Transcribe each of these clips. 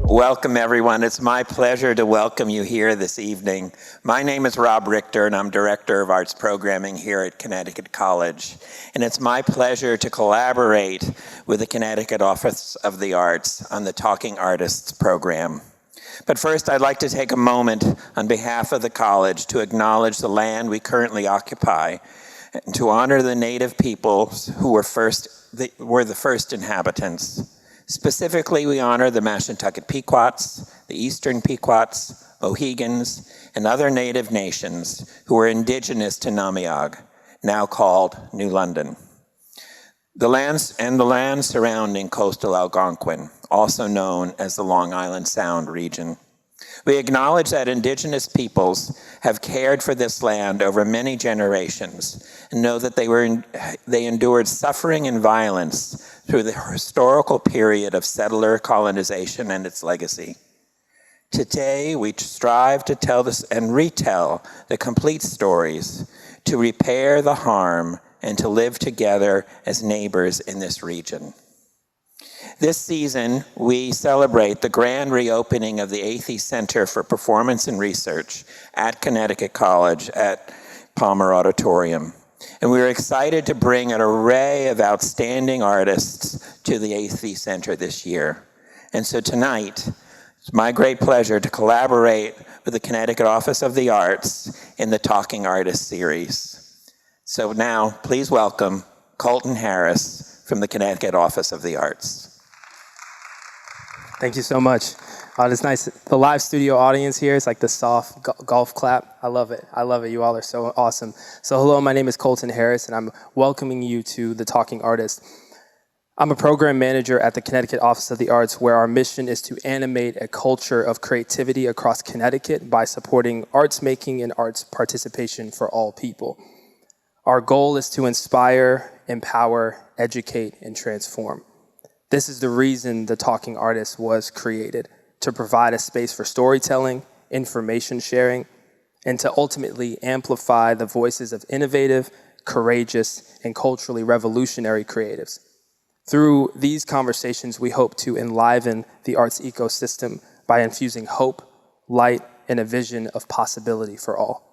Welcome, everyone. It's my pleasure to welcome you here this evening. My name is Rob Richter, and I'm Director of Arts Programming here at Connecticut College. And it's my pleasure to collaborate with the Connecticut Office of the Arts on the Talking Artists program. But first, I'd like to take a moment on behalf of the college to acknowledge the land we currently occupy and to honor the native peoples who were the first inhabitants. Specifically, we honor the Mashantucket Pequots, the Eastern Pequots, Mohegans, and other native nations who were indigenous to Namiag, now called New London. The land surrounding coastal Algonquin, also known as the Long Island Sound region. We acknowledge that indigenous peoples have cared for this land over many generations and know that they endured suffering and violence through the historical period of settler colonization and its legacy. Today, we strive to tell this and retell the complete stories, to repair the harm, and to live together as neighbors in this region. This season, we celebrate the grand reopening of the AITHY Center for Performance and Research at Connecticut College at Palmer Auditorium. And we're excited to bring an array of outstanding artists to the AITHY Center this year. And so tonight, it's my great pleasure to collaborate with the Connecticut Office of the Arts in the Talking Artists series. So now, please welcome Colton Harris from the Connecticut Office of the Arts. Thank you so much. It's nice. The live studio audience here is like the soft golf clap. I love it. I love it. You all are so awesome. So hello, my name is Colton Harris, and I'm welcoming you to the Talking Artist. I'm a program manager at the Connecticut Office of the Arts, where our mission is to animate a culture of creativity across Connecticut by supporting arts making and arts participation for all people. Our goal is to inspire, empower, educate, and transform. This is the reason the Talking Artist was created, to provide a space for storytelling, information sharing, and to ultimately amplify the voices of innovative, courageous, and culturally revolutionary creatives. Through these conversations, we hope to enliven the arts ecosystem by infusing hope, light, and a vision of possibility for all.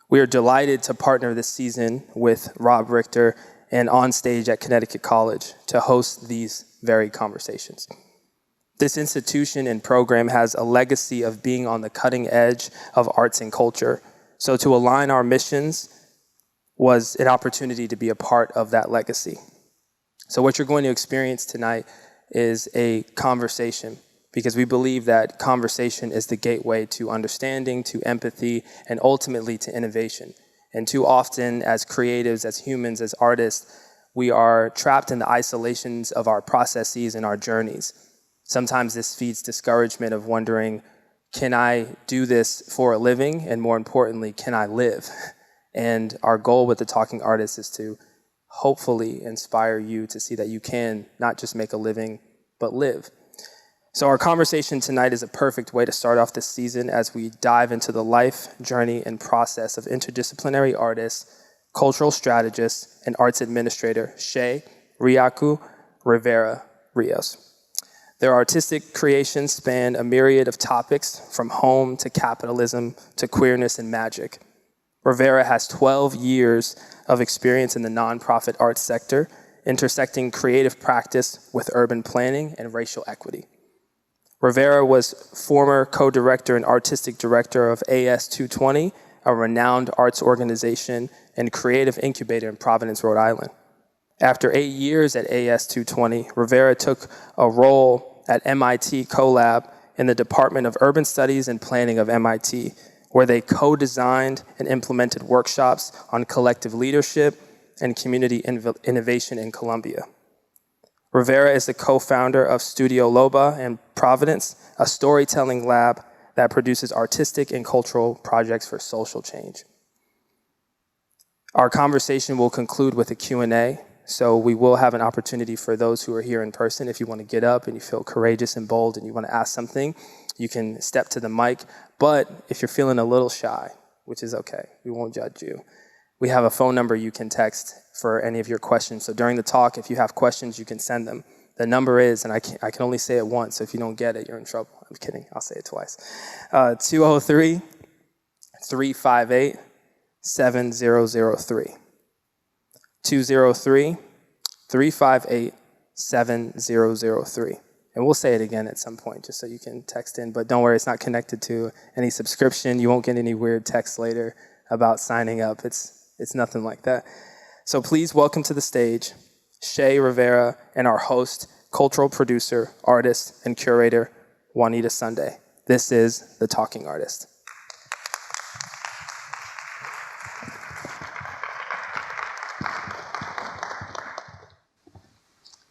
We are delighted to partner this season with Rob Richter and On Stage at Connecticut College to host these very conversations. This institution and program has a legacy of being on the cutting edge of arts and culture. So to align our missions was an opportunity to be a part of that legacy. So what you're going to experience tonight is a conversation, because we believe that conversation is the gateway to understanding, to empathy, and ultimately to innovation. And too often, as creatives, as humans, as artists, we are trapped in the isolations of our processes and our journeys. Sometimes this feeds discouragement of wondering, can I do this for a living? And more importantly, can I live? And our goal with the Talking Artist is to hopefully inspire you to see that you can not just make a living, but live. So our conversation tonight is a perfect way to start off this season as we dive into the life, journey, and process of interdisciplinary artists, cultural strategist, and arts administrator, Shey, Rivera, Ríos. Their artistic creations span a myriad of topics, from home to capitalism to queerness and magic. Rivera has 12 years of experience in the nonprofit arts sector, intersecting creative practice with urban planning and racial equity. Rivera was former co-director and artistic director of AS 220, a renowned arts organization and creative incubator in Providence, Rhode Island. After 8 years at AS 220, Rivera took a role at MIT CoLab in the Department of Urban Studies and Planning of MIT, where they co-designed and implemented workshops on collective leadership and community innovation in Columbia. Rivera is the co-founder of Studio Loba in Providence, a storytelling lab that produces artistic and cultural projects for social change. Our conversation will conclude with a Q&A. So we will have an opportunity for those who are here in person. If you want to get up and you feel courageous and bold and you want to ask something, you can step to the mic. But if you're feeling a little shy, which is okay, we won't judge you, we have a phone number you can text for any of your questions. So during the talk, if you have questions, you can send them. The number is, and I can only say it once, so if you don't get it, you're in trouble. I'm kidding, I'll say it twice. 203-358-7003. 203-358-7003. And we'll say it again at some point, just so you can text in. But don't worry, it's not connected to any subscription. You won't get any weird text later about signing up. It's nothing like that. So please welcome to the stage Shey, Rivera, and our host, cultural producer, artist, and curator, Juanita Sunday. This is The Talking Artist.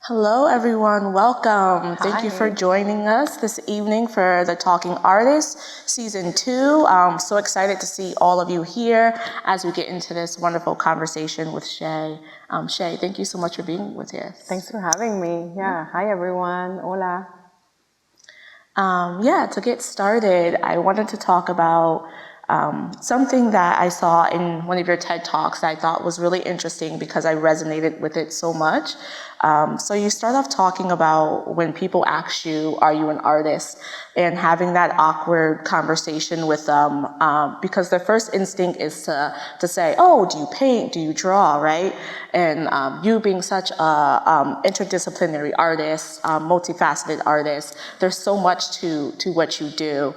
Hello, everyone. Welcome. Thank you for joining us this evening for The Talking Artist, Season 2. I'm so excited to see all of you here as we get into this wonderful conversation with Shey. Shey, thank you so much for being with us. Thanks for having me. Yeah. Hi, everyone. Hola. To get started, I wanted to talk about something that I saw in one of your TED Talks that I thought was really interesting because I resonated with it so much. So you start off talking about when people ask you, are you an artist? And having that awkward conversation with them because their first instinct is to say, oh, do you paint? Do you draw, right? And you being such a interdisciplinary artist, multifaceted artist, there's so much to what you do.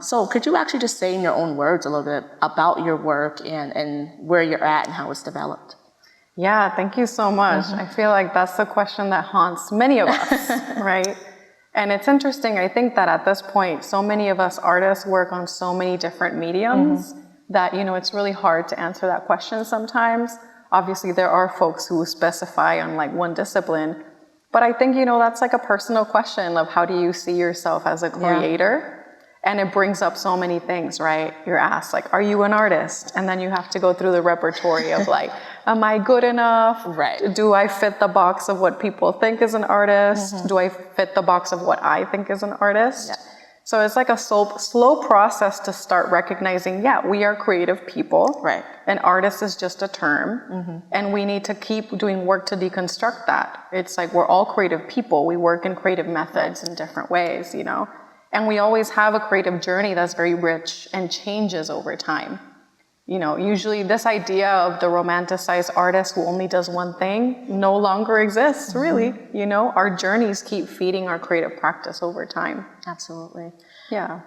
So could you actually just say in your own words a little bit about your work and where you're at and how it's developed? Yeah, thank you so much. I feel like that's the question that haunts many of us, right? And it's interesting, I think that at this point, so many of us artists work on so many different mediums that, it's really hard to answer that question sometimes. Obviously, there are folks who specify on like one discipline, but I think, that's like a personal question of how do you see yourself as a creator? And it brings up so many things, right? You're asked, like, are you an artist? And then you have to go through the repertory of like, am I good enough? Right. Do I fit the box of what people think is an artist? Do I fit the box of what I think is an artist? Yeah. So it's like a slow process to start recognizing, we are creative people. Right. An artist is just a term. And we need to keep doing work to deconstruct that. It's like we're all creative people. We work in creative methods in different ways, And we always have a creative journey that's very rich and changes over time. Usually this idea of the romanticized artist who only does one thing no longer exists, really. Our journeys keep feeding our creative practice over time. Absolutely. Yeah.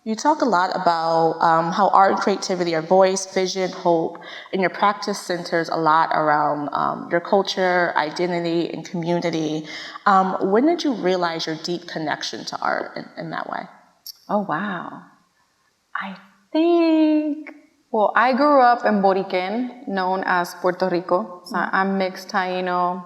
You talk a lot about how art and creativity are voice, vision, hope, and your practice centers a lot around your culture, identity, and community. When did you realize your deep connection to art in that way? Oh, wow. I think, I grew up in Boriquen, known as Puerto Rico. So I'm mixed Taino,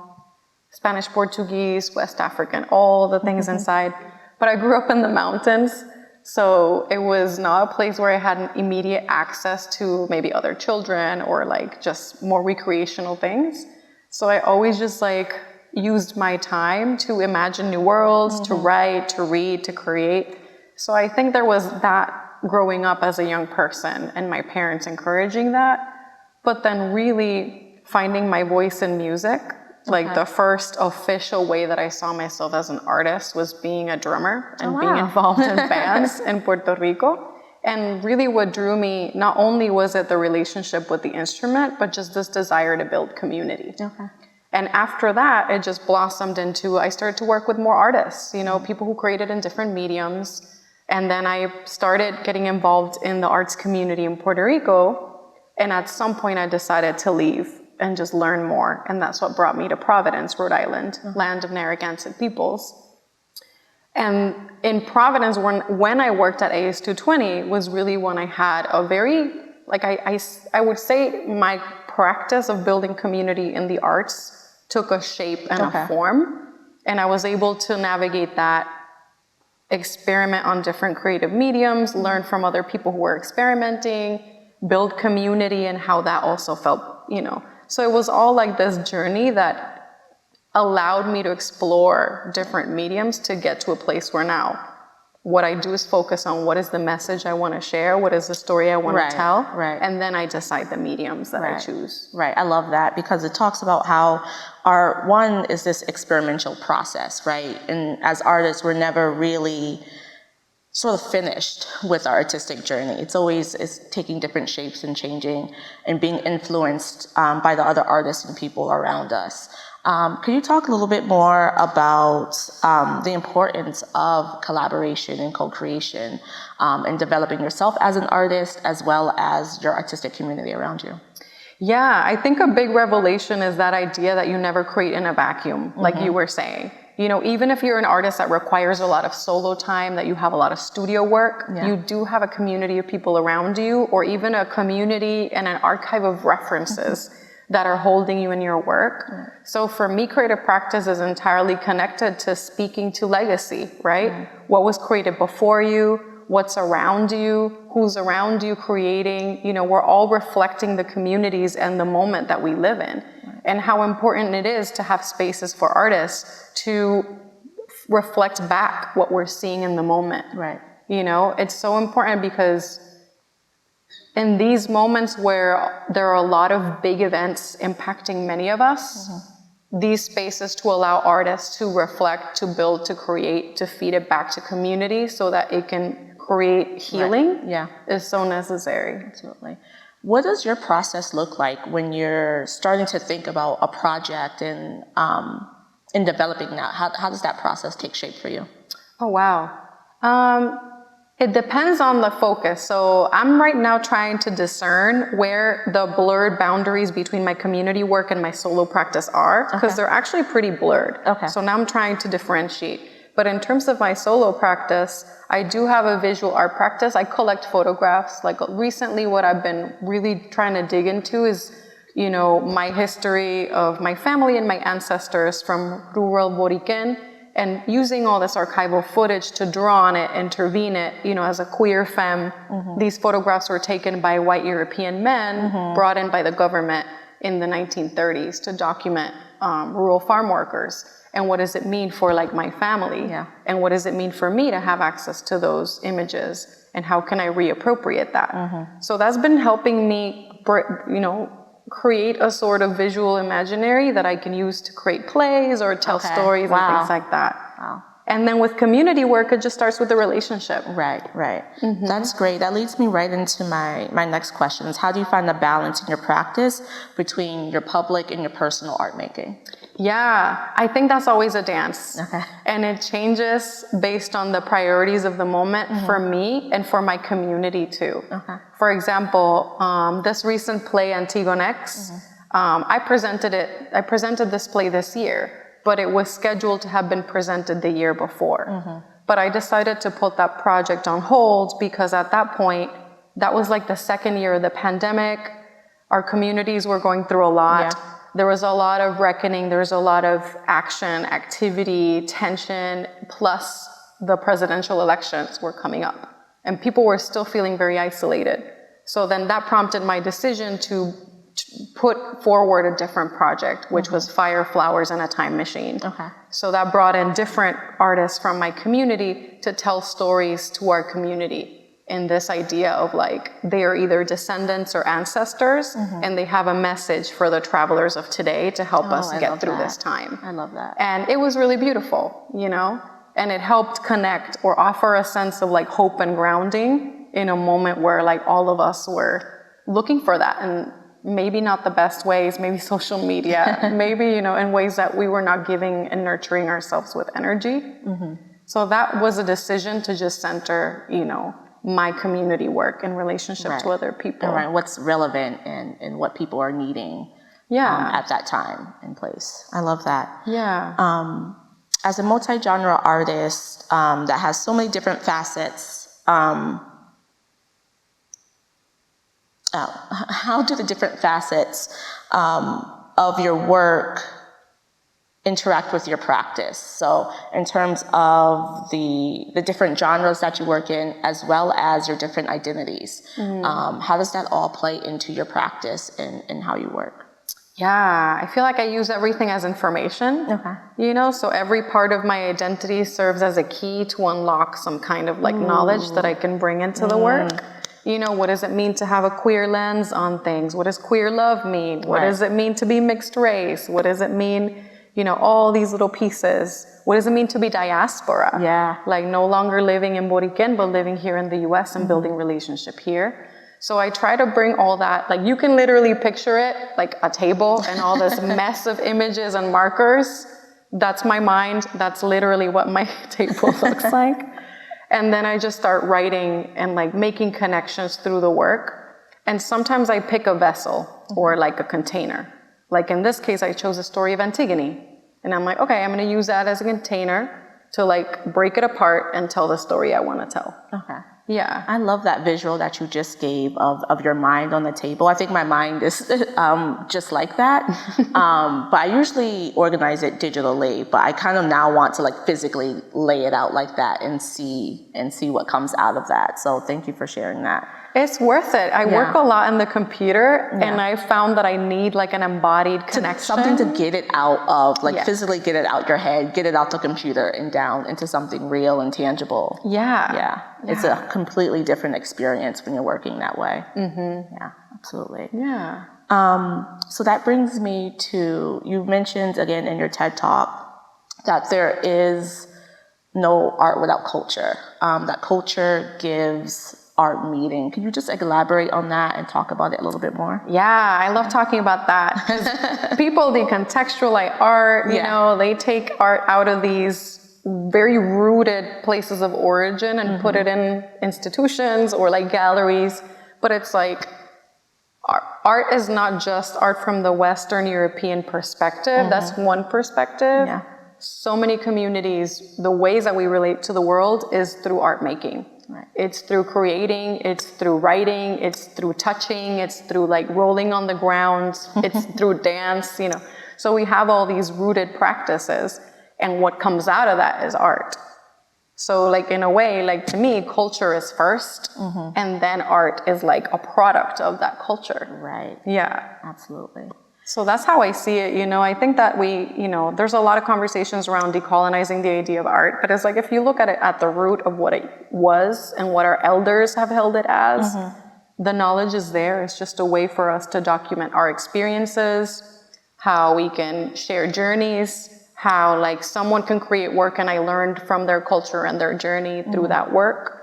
Spanish, Portuguese, West African, all the things inside. But I grew up in the mountains. So it was not a place where I had an immediate access to maybe other children or like just more recreational things. So I always just like used my time to imagine new worlds, to write, to read, to create. So I think there was that growing up as a young person and my parents encouraging that. But then really finding my voice in music. Like the first official way that I saw myself as an artist was being a drummer and being involved in bands in Puerto Rico. And really what drew me, not only was it the relationship with the instrument, but just this desire to build community. And after that, it just blossomed into, I started to work with more artists, people who created in different mediums. And then I started getting involved in the arts community in Puerto Rico. And at some point I decided to leave and just learn more. And that's what brought me to Providence, Rhode Island, land of Narragansett peoples. And in Providence, when I worked at AS220 was really when I had a very, I would say my practice of building community in the arts took a shape and a form. And I was able to navigate that, experiment on different creative mediums, learn from other people who were experimenting, build community, and how that also felt, So it was all like this journey that allowed me to explore different mediums to get to a place where now what I do is focus on what is the message I want to share, what is the story I want to tell, and then I decide the mediums that I choose. Right, I love that because it talks about how one is this experimental process, right? And as artists, we're never really sort of finished with our artistic journey. It's taking different shapes and changing and being influenced by the other artists and people around us. Could you talk a little bit more about the importance of collaboration and co-creation in developing yourself as an artist as well as your artistic community around you? Yeah, I think a big revelation is that idea that you never create in a vacuum, like you were saying. Even if you're an artist that requires a lot of solo time, that you have a lot of studio work, you do have a community of people around you, or even a community and an archive of references that are holding you in your work. So for me, creative practice is entirely connected to speaking to legacy, right? What was created before you, what's around you, who's around you creating, we're all reflecting the communities and the moment that we live in. And how important it is to have spaces for artists to reflect back what we're seeing in the moment. Right. It's so important because in these moments where there are a lot of big events impacting many of us, these spaces to allow artists to reflect, to build, to create, to feed it back to community so that it can create healing is so necessary. Absolutely. What does your process look like when you're starting to think about a project and in developing that? How does that process take shape for you? Oh, wow. It depends on the focus. So I'm right now trying to discern where the blurred boundaries between my community work and my solo practice are, because they're actually pretty blurred. So now I'm trying to differentiate. But in terms of my solo practice, I do have a visual art practice. I collect photographs. Like recently, what I've been really trying to dig into is, my history of my family and my ancestors from rural Boriquen, and using all this archival footage to draw on it, intervene it, as a queer femme. These photographs were taken by white European men, brought in by the government in the 1930s to document rural farm workers. And what does it mean for my family? And what does it mean for me to have access to those images? And how can I reappropriate that? So that's been helping me, create a sort of visual imaginary that I can use to create plays or tell stories and things like that. And then with community work, it just starts with the relationship. Right. That's great. That leads me right into my next questions. How do you find the balance in your practice between your public and your personal art making? Yeah, I think that's always a dance. And it changes based on the priorities of the moment for me and for my community too. For example, this recent play, Antigonex, I presented this play this year, but it was scheduled to have been presented the year before. But I decided to put that project on hold because at that point, that was like the second year of the pandemic. Our communities were going through a lot. There was a lot of reckoning. There was a lot of action, activity, tension, plus the presidential elections were coming up. And people were still feeling very isolated. So then that prompted my decision to put forward a different project, which was Fire, Flowers, and a Time Machine. So that brought in different artists from my community to tell stories to our community in this idea of they are either descendants or ancestors, and they have a message for the travelers of today to help us get through this time. I love that. And it was really beautiful, and it helped connect or offer a sense of hope and grounding in a moment where all of us were looking for that, and maybe not the best ways, maybe social media, maybe, in ways that we were not giving and nurturing ourselves with energy. So that was a decision to just center, my community work in relationship to other people. Right, what's relevant and what people are needing at that time and place. I love that. As a multi-genre artist that has so many different facets, how do the different facets of your work interact with your practice. So in terms of the different genres that you work in, as well as your different identities, how does that all play into your practice and how you work? Yeah, I feel like I use everything as information. Okay. You know, so every part of my identity serves as a key to unlock some kind of like knowledge that I can bring into the work. You know, what does it mean to have a queer lens on things? What does queer love mean? What does it mean to be mixed race? What does it mean, you know, all these little pieces? What does it mean to be diaspora? Yeah. Like no longer living in Boriquen, but living here in the US and building relationship here. So I try to bring all that, like you can literally picture it like a table and all this mess of images and markers. That's my mind. That's literally what my table looks like. And then I just start writing and like making connections through the work. And sometimes I pick a vessel or like a container. Like in this case, I chose the story of Antigone. And I'm like, okay, I'm going to use that as a container to like break it apart and tell the story I want to tell. Okay. Yeah. I love that visual that you just gave of your mind on the table. I think my mind is just like that. But I usually organize it digitally, but I kind of now want to like physically lay it out like that and see what comes out of that. So thank you for sharing that. It's worth it. I work a lot in the computer and I found that I need like an embodied connection. Something to get it out of, like physically get it out your head, get it out the computer and down into something real and tangible. Yeah. It's a completely different experience when you're working that way. Yeah, absolutely. Yeah. So that brings me to, you mentioned again in your TED Talk that there is no art without culture, that culture gives art meaning. Can you just elaborate on that and talk about it a little bit more? Yeah, I love talking about that. 'Cause people decontextualize art, you know, they take art out of these very rooted places of origin and put it in institutions or like galleries. But it's like, art is not just art from the Western European perspective. That's one perspective. Yeah. So many communities, the ways that we relate to the world is through art making. Right. It's through creating, it's through writing, it's through touching, it's through like rolling on the ground, it's through dance, you know. So we have all these rooted practices, and what comes out of that is art. So like in a way, like to me, culture is first, and then art is like a product of that culture. Right. Yeah. Absolutely. So that's how I see it, you know. I think that we, you know, there's a lot of conversations around decolonizing the idea of art, but it's like if you look at it at the root of what it was and what our elders have held it as, the knowledge is there. It's just a way for us to document our experiences, how we can share journeys, how like someone can create work and I learned from their culture and their journey through that work.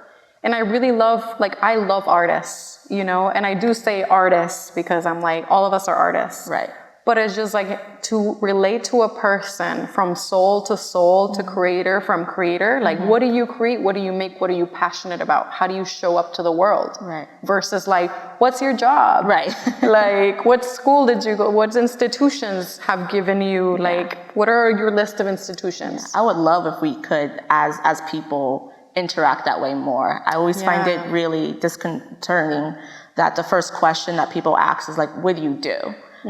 And I really love, like, I love artists, you know, and I do say artists because I'm like, all of us are artists. Right. But it's just like to relate to a person from soul to creator from creator. Like, what do you create? What do you make? What are you passionate about? How do you show up to the world? Right. Versus like, what's your job? Right. Like, what school did you go? What institutions have given you? Like, what are your list of institutions? I would love if we could, as people, interact that way more. I always find it really disconcerting that the first question that people ask is like, what do you do?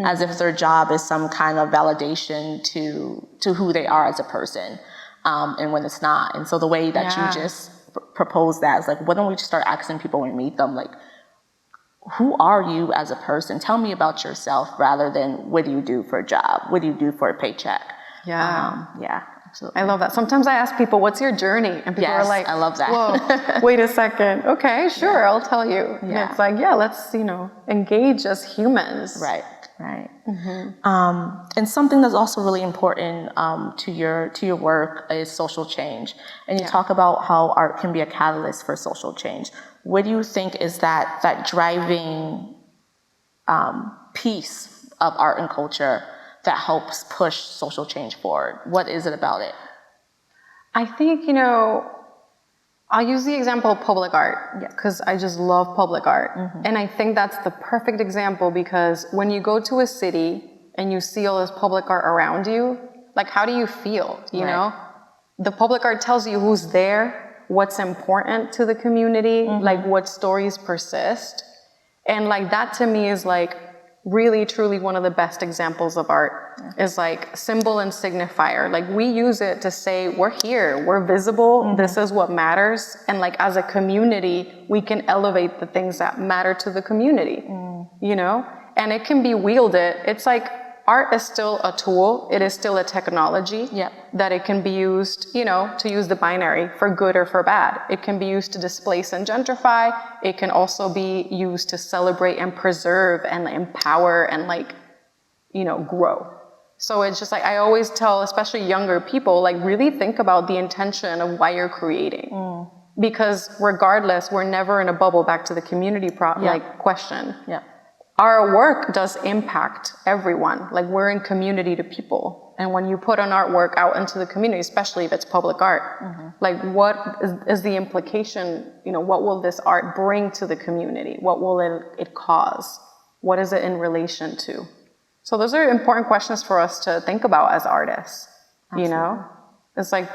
As if their job is some kind of validation to who they are as a person, and when it's not. And so the way that you just propose that is like, why don't we just start asking people when we meet them, like, who are you as a person? Tell me about yourself rather than what do you do for a job? What do you do for a paycheck? Yeah. Absolutely. I love that. Sometimes I ask people, what's your journey? And people are like, I love that. Whoa, wait a second. Okay, sure, I'll tell you. And it's like, let's, engage as humans. Right. And something that's also really important to your work is social change. And you talk about how art can be a catalyst for social change. What do you think is that driving piece of art and culture that helps push social change forward? What is it about it? I think, I'll use the example of public art because I just love public art. And I think that's the perfect example because when you go to a city and you see all this public art around you, like, how do you feel, you know? The public art tells you who's there, what's important to the community, like what stories persist. And like that to me is like really, truly one of the best examples of art is like symbol and signifier. Like we use it to say, we're here, we're visible, this is what matters. And like as a community, we can elevate the things that matter to the community, you know? And it can be wielded. It's like art is still a tool. It is still a technology that it can be used, you know, to use the binary for good or for bad. It can be used to displace and gentrify. It can also be used to celebrate and preserve and empower and like, you know, grow. So it's just like, I always tell, especially younger people, like really think about the intention of why you're creating. Because regardless, we're never in a bubble, back to the community like question. Our work does impact everyone. Like we're in community to people. And when you put an artwork out into the community, especially if it's public art, like what is the implication, you know, what will this art bring to the community? What will it cause? What is it in relation to? So those are important questions for us to think about as artists, you know? It's like,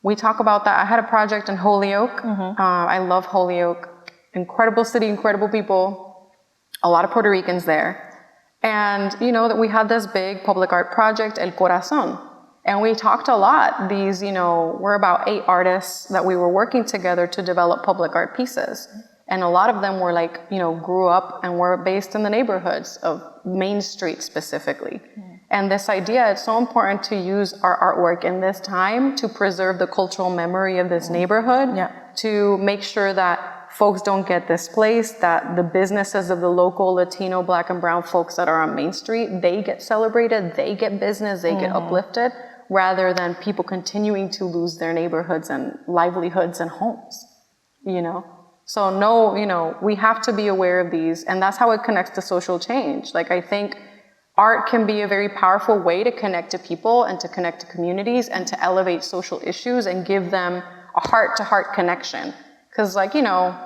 we talk about that. I had a project in Holyoke. I love Holyoke. Incredible city, incredible people. A lot of Puerto Ricans there. And you know that we had this big public art project, El Corazon. And we talked a lot. These, you know, we're about 8 artists that we were working together to develop public art pieces. And a lot of them were like, you know, grew up and were based in the neighborhoods of Main Street specifically. And this idea, it's so important to use our artwork in this time to preserve the cultural memory of this neighborhood, to make sure that folks don't get displaced, that the businesses of the local Latino, Black, and Brown folks that are on Main Street, they get celebrated, they get business, they get uplifted, rather than people continuing to lose their neighborhoods and livelihoods and homes, you know? So no, you know, we have to be aware of these, and that's how it connects to social change. Like I think art can be a very powerful way to connect to people and to connect to communities and to elevate social issues and give them a heart-to-heart connection. Because like, you know,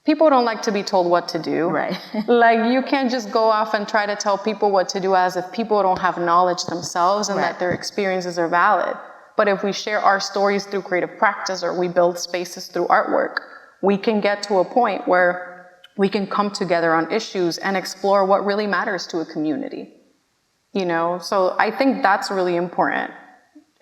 people don't like to be told what to do. Right. Like you can't just go off and try to tell people what to do as if people don't have knowledge themselves and that their experiences are valid. But if we share our stories through creative practice or we build spaces through artwork, we can get to a point where we can come together on issues and explore what really matters to a community. You know, so I think that's really important.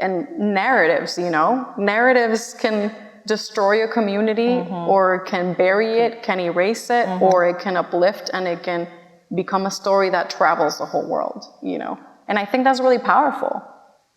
And narratives, you know, narratives can destroy a community or can bury it, can erase it, or it can uplift and it can become a story that travels the whole world, you know. And I think that's really powerful,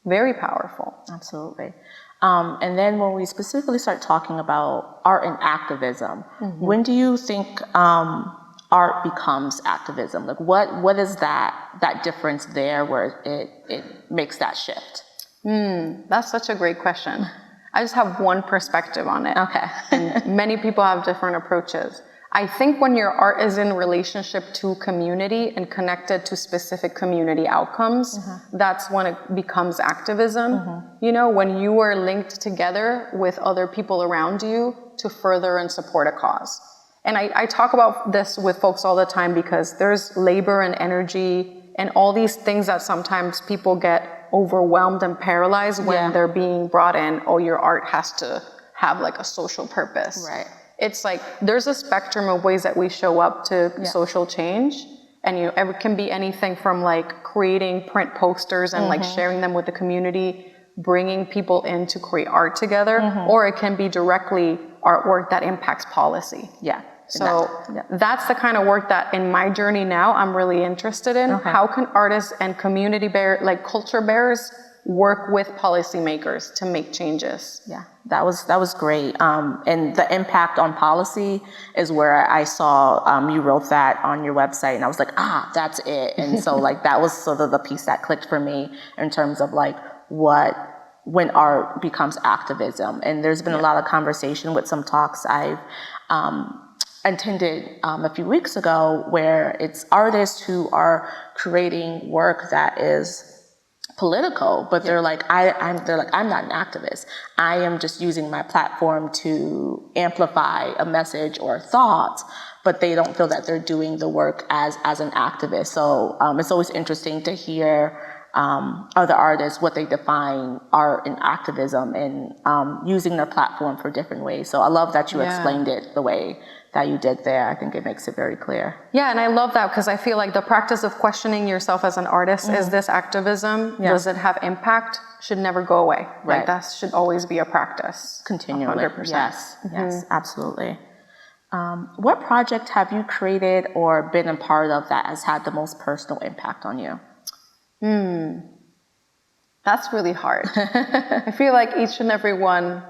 very powerful. Absolutely. And then when we specifically start talking about art and activism, when do you think art becomes activism? Like what is that difference there where it makes that shift? That's such a great question. I just have one perspective on it. Okay. And many people have different approaches. I think when your art is in relationship to community and connected to specific community outcomes, that's when it becomes activism. You know, when you are linked together with other people around you to further and support a cause. And I talk about this with folks all the time because there's labor and energy and all these things that sometimes people get overwhelmed and paralyzed when they're being brought in, oh, your art has to have like a social purpose. Right. It's like there's a spectrum of ways that we show up to social change. And you know, it can be anything from like creating print posters and like sharing them with the community, bringing people in to create art together, or it can be directly artwork that impacts policy. So that's the kind of work that in my journey now I'm really interested in. How can artists and community culture bearers work with policymakers to make changes? Yeah, that was great. And the impact on policy is where I saw you wrote that on your website, and I was like, that's it. And so like that was sort of the piece that clicked for me in terms of like when art becomes activism. And there's been a lot of conversation with some talks I've attended a few weeks ago where it's artists who are creating work that is political, but they're like, I'm not an activist. I am just using my platform to amplify a message or thought, but they don't feel that they're doing the work as an activist. So it's always interesting to hear other artists, what they define art and activism and using their platform for different ways. So I love that you explained it the way that you did there. I think it makes it very clear. Yeah, and I love that because I feel like the practice of questioning yourself as an artist, is this activism? Yeah. Does it have impact? Should never go away. Right. Like that should always be a practice. Continually. 100%. Yes, absolutely. What project have you created or been a part of that has had the most personal impact on you? That's really hard. I feel like each and every one,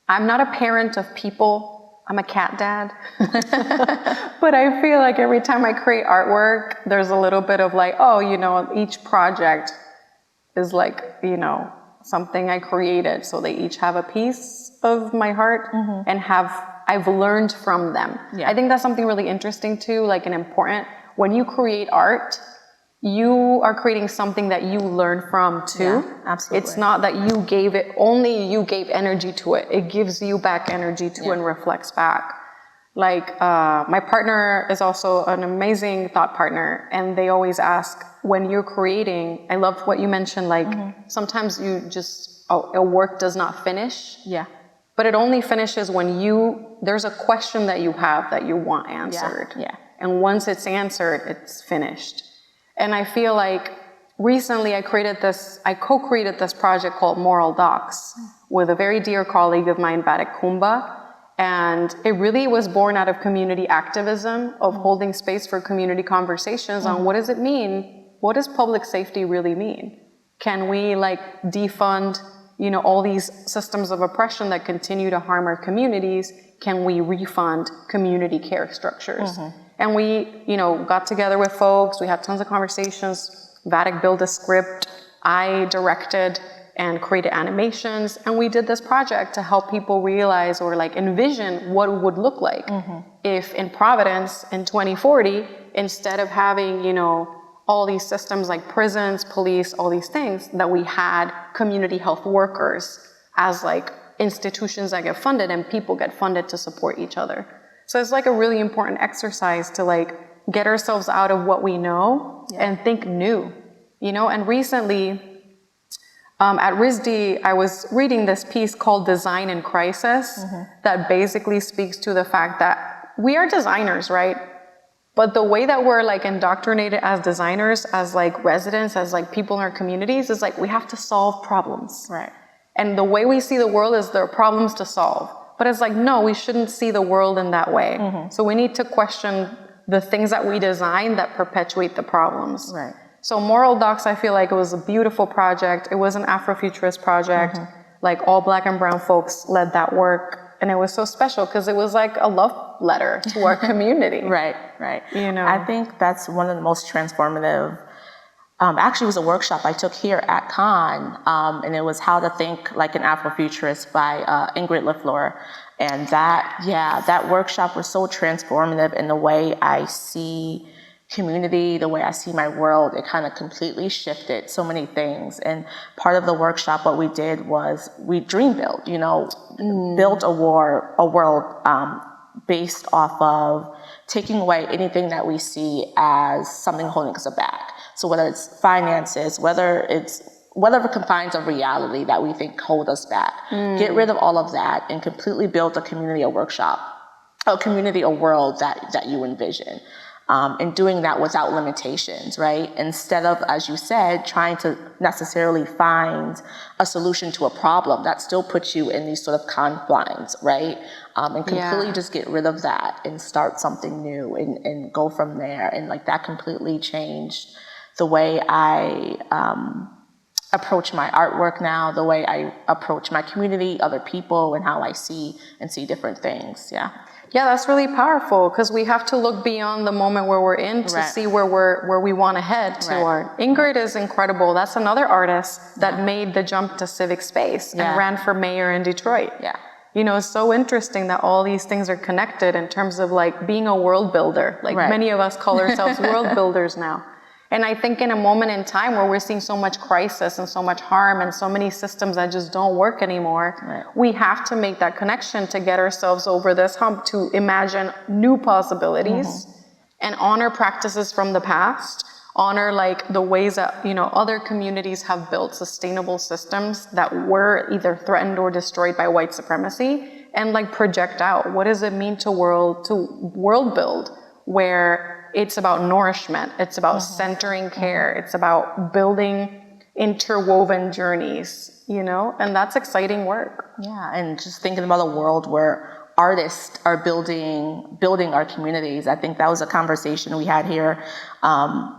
I'm not a parent of people, I'm a cat dad. But I feel like every time I create artwork, there's a little bit of like, oh, you know, each project is like, you know, something I created. So they each have a piece of my heart and I've learned from them. Yeah. I think that's something really interesting too, like an important, when you create art, you are creating something that you learn from too. Yeah, absolutely. It's not that you gave it, only you gave energy to it. It gives you back energy too and reflects back. Like my partner is also an amazing thought partner, and they always ask, when you're creating, I love what you mentioned, like sometimes you just, a work does not finish. Yeah. But it only finishes when there's a question that you have that you want answered. Yeah. And once it's answered, it's finished. And I feel like recently I co-created this project called Moral Docs with a very dear colleague of mine, Barak Kumba. And it really was born out of community activism, of holding space for community conversations on what does it mean? What does public safety really mean? Can we like defund, you know, all these systems of oppression that continue to harm our communities? Can we refund community care structures? And we, you know, got together with folks, we had tons of conversations, Vatic built a script, I directed and created animations, and we did this project to help people realize or like envision what it would look like if in Providence in 2040, instead of having, you know, all these systems like prisons, police, all these things, that we had community health workers as like institutions that get funded and people get funded to support each other. So it's like a really important exercise to like get ourselves out of what we know and think new, you know? And recently at RISD, I was reading this piece called Design in Crisis that basically speaks to the fact that we are designers, right? But the way that we're like indoctrinated as designers, as like residents, as like people in our communities is like we have to solve problems. Right. And the way we see the world is there are problems to solve. But it's like, no, we shouldn't see the world in that way. So we need to question the things that we design that perpetuate the problems. Right. So Moral Docs, I feel like it was a beautiful project. It was an Afrofuturist project. Like all Black and brown folks led that work. And it was so special because it was like a love letter to our community. Right. You know, I think that's one of the most transformative. Actually, it was a workshop I took here at Con, and it was How to Think Like an Afrofuturist by Ingrid Lafleur. And that workshop was so transformative in the way I see community, the way I see my world. It kind of completely shifted so many things. And part of the workshop, what we did was we dream built, you know, built a world based off of taking away anything that we see as something holding us back. So whether it's finances, whatever confines of reality that we think hold us back, get rid of all of that and completely build a community, a workshop, a community, a world that you envision. And doing that without limitations, right? Instead of, as you said, trying to necessarily find a solution to a problem, that still puts you in these sort of confines, right? And completely just get rid of that and start something new and go from there. And like that completely changed the way I approach my artwork now, the way I approach my community, other people, and how I see different things, Yeah, that's really powerful because we have to look beyond the moment where we're in to see where we want to head to art. Ingrid is incredible. That's another artist that made the jump to civic space and ran for mayor in Detroit. You know, it's so interesting that all these things are connected in terms of like being a world builder. Like many of us call ourselves world builders now. And I think in a moment in time where we're seeing so much crisis and so much harm and so many systems that just don't work anymore, we have to make that connection to get ourselves over this hump, to imagine new possibilities and honor practices from the past, honor like the ways that, you know, other communities have built sustainable systems that were either threatened or destroyed by white supremacy, and like project out. What does it mean to world build, where it's about nourishment, it's about centering care, it's about building interwoven journeys, you know, and that's exciting work. Yeah, and just thinking about a world where artists are building our communities. I think that was a conversation we had here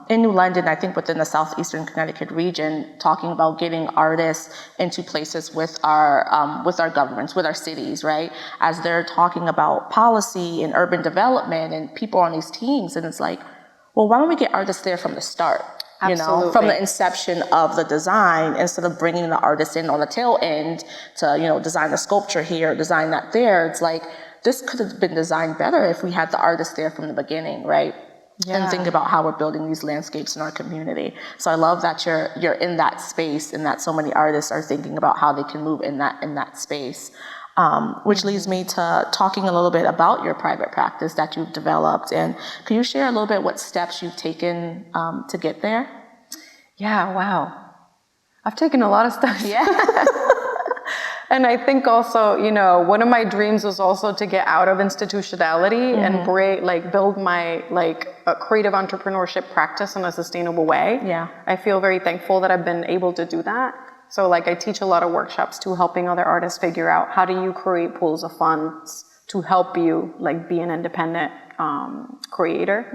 in New London, I think within the southeastern Connecticut region, talking about getting artists into places with our governments, with our cities, right? As they're talking about policy and urban development and people on these teams, and it's like, well, why don't we get artists there from the start? Absolutely. You know, from the inception of the design, instead of bringing the artist in on the tail end to, you know, design the sculpture here, design that there. It's like, this could have been designed better if we had the artist there from the beginning, right? Yeah. And think about how we're building these landscapes in our community. So I love that you're in that space, and that so many artists are thinking about how they can move in that space. Which leads me to talking a little bit about your private practice that you've developed. And can you share a little bit what steps you've taken to get there? Yeah, wow. I've taken a lot of steps. Yeah. And I think also, you know, one of my dreams was also to get out of institutionality and build my a creative entrepreneurship practice in a sustainable way. Yeah. I feel very thankful that I've been able to do that. So like I teach a lot of workshops to helping other artists figure out how do you create pools of funds to help you like be an independent creator.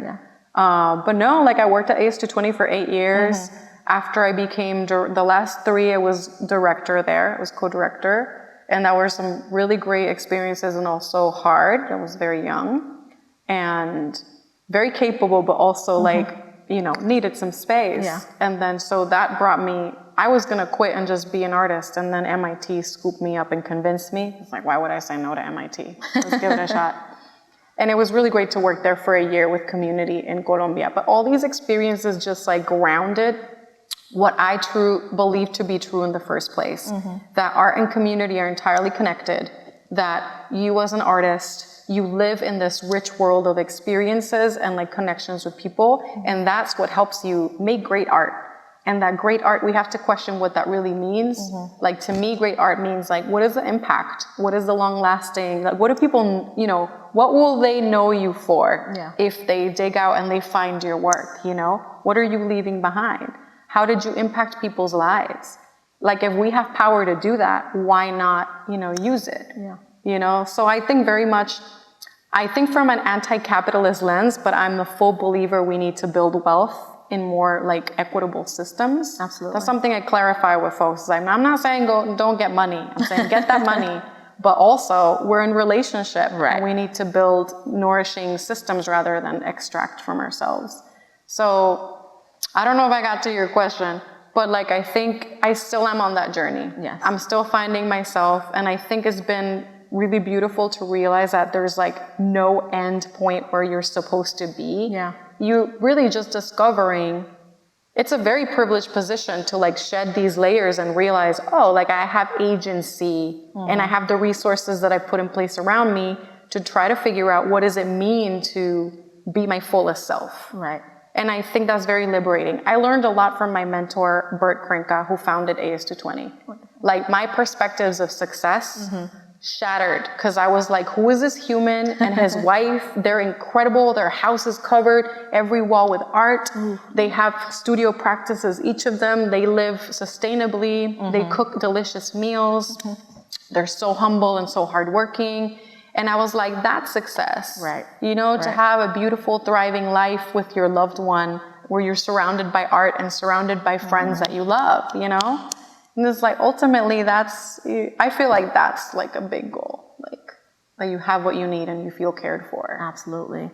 Yeah. But no, like I worked at AS220 for 8 years. After I became, the last 3, I was director there. I was co-director. And that were some really great experiences and also hard. I was very young and very capable, but also like, you know, needed some space. Yeah. And then so that brought me, I was going to quit and just be an artist. And then MIT scooped me up and convinced me. It's like, why would I say no to MIT? Let's give it a shot. And it was really great to work there for a year with community in Colombia. But all these experiences just like grounded what I believe to be true in the first place. That art and community are entirely connected. That you as an artist, you live in this rich world of experiences and like connections with people. And that's what helps you make great art. And that great art, we have to question what that really means. Like to me, great art means like, what is the impact? What is the long lasting? Like, what do people, you know, what will they know you for if they dig out and they find your work, you know? What are you leaving behind? How did you impact people's lives? Like if we have power to do that, why not, you know, use it? Yeah. You know, so I think very much, I think from an anti-capitalist lens, but I'm a full believer we need to build wealth in more like equitable systems. Absolutely. That's something I clarify with folks. I'm not saying don't get money. I'm saying get that money, but also we're in relationship. Right. And we need to build nourishing systems rather than extract from ourselves. So I don't know if I got to your question, but like I think I still am on that journey. Yes. I'm still finding myself, and I think it's been really beautiful to realize that there's like no end point where you're supposed to be. Yeah. You really just discovering, it's a very privileged position to like shed these layers and realize, oh, like I have agency and I have the resources that I put in place around me to try to figure out what does it mean to be my fullest self. Right. And I think that's very liberating. I learned a lot from my mentor, Bert Krinka, who founded AS220. Like my perspectives of success shattered because I was like, who is this human and his wife? They're incredible. Their house is covered every wall with art. They have studio practices, each of them. They live sustainably. They cook delicious meals. They're so humble and so hardworking. And I was like, that's success. Right. You know, to have a beautiful, thriving life with your loved one where you're surrounded by art and surrounded by friends that you love, you know? And it's like, ultimately, I feel like that's like a big goal. Like, that you have what you need and you feel cared for. Absolutely.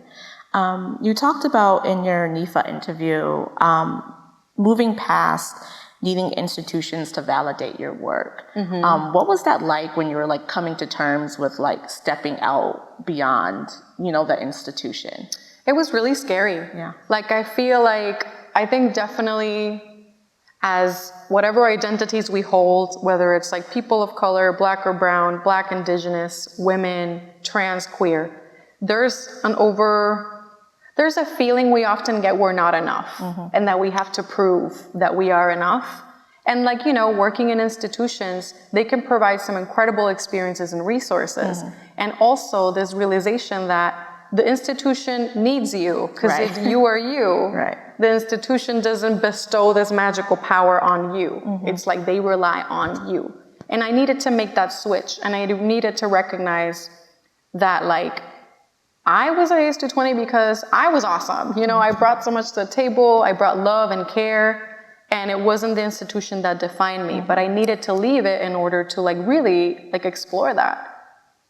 You talked about in your NIFA interview, moving past needing institutions to validate your work. What was that like when you were like coming to terms with like stepping out beyond, you know, the institution? It was really scary. Yeah. Like I think definitely as whatever identities we hold, whether it's like people of color, black or brown, black, indigenous, women, trans, queer, there's a feeling we often get we're not enough and that we have to prove that we are enough. And like, working in institutions, they can provide some incredible experiences and resources. And also this realization that the institution needs you, because if you are you, the institution doesn't bestow this magical power on you. It's like they rely on you. And I needed to make that switch, and I needed to recognize that, like, I was at ACE 220 because I was awesome. I brought so much to the table, I brought love and care, and it wasn't the institution that defined me, but I needed to leave it in order to really explore that.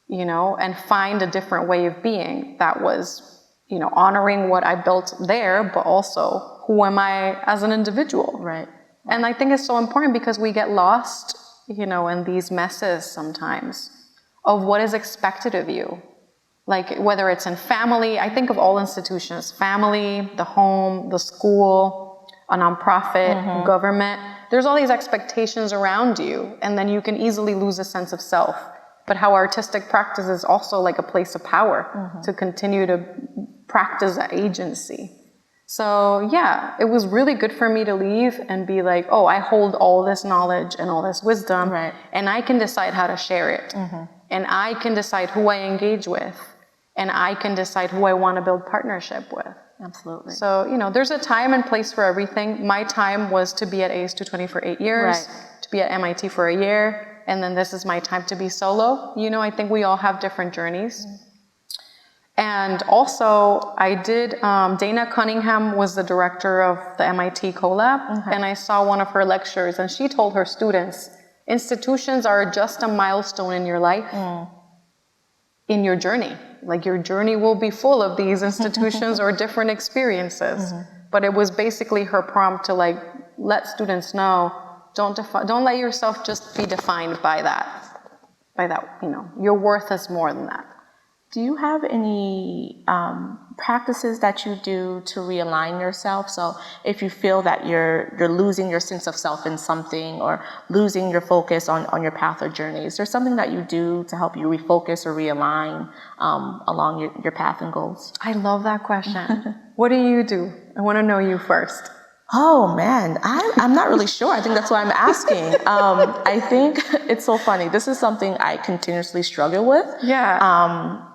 And find a different way of being that was, honoring what I built there, but also who am I as an individual. Right. And I think it's so important because we get lost, in these messes sometimes of what is expected of you. Like whether it's in family, I think of all institutions, family, the home, the school, a nonprofit, government. There's all these expectations around you, and then you can easily lose a sense of self. But how artistic practice is also like a place of power to continue to practice that agency. So yeah, it was really good for me to leave and be like, oh, I hold all this knowledge and all this wisdom, and I can decide how to share it. And I can decide who I engage with, and I can decide who I want to build partnership with. Absolutely. So, there's a time and place for everything. My time was to be at ACE 220 for 8 years, to be at MIT for a year, and then this is my time to be solo. I think we all have different journeys. And also, I did, Dana Cunningham was the director of the MIT CoLab, and I saw one of her lectures, and she told her students, institutions are just a milestone in your life, in your journey. Like your journey will be full of these institutions or different experiences. But it was basically her prompt to let students know, don't let yourself just be defined by that, your worth is more than that. Do you have any practices that you do to realign yourself? So if you feel that you're losing your sense of self in something or losing your focus on your path or journey, is there something that you do to help you refocus or realign along your path and goals? I love that question. What do you do? I want to know you first. Oh man, I'm not really sure. I think that's why I'm asking. I think it's so funny. This is something I continuously struggle with.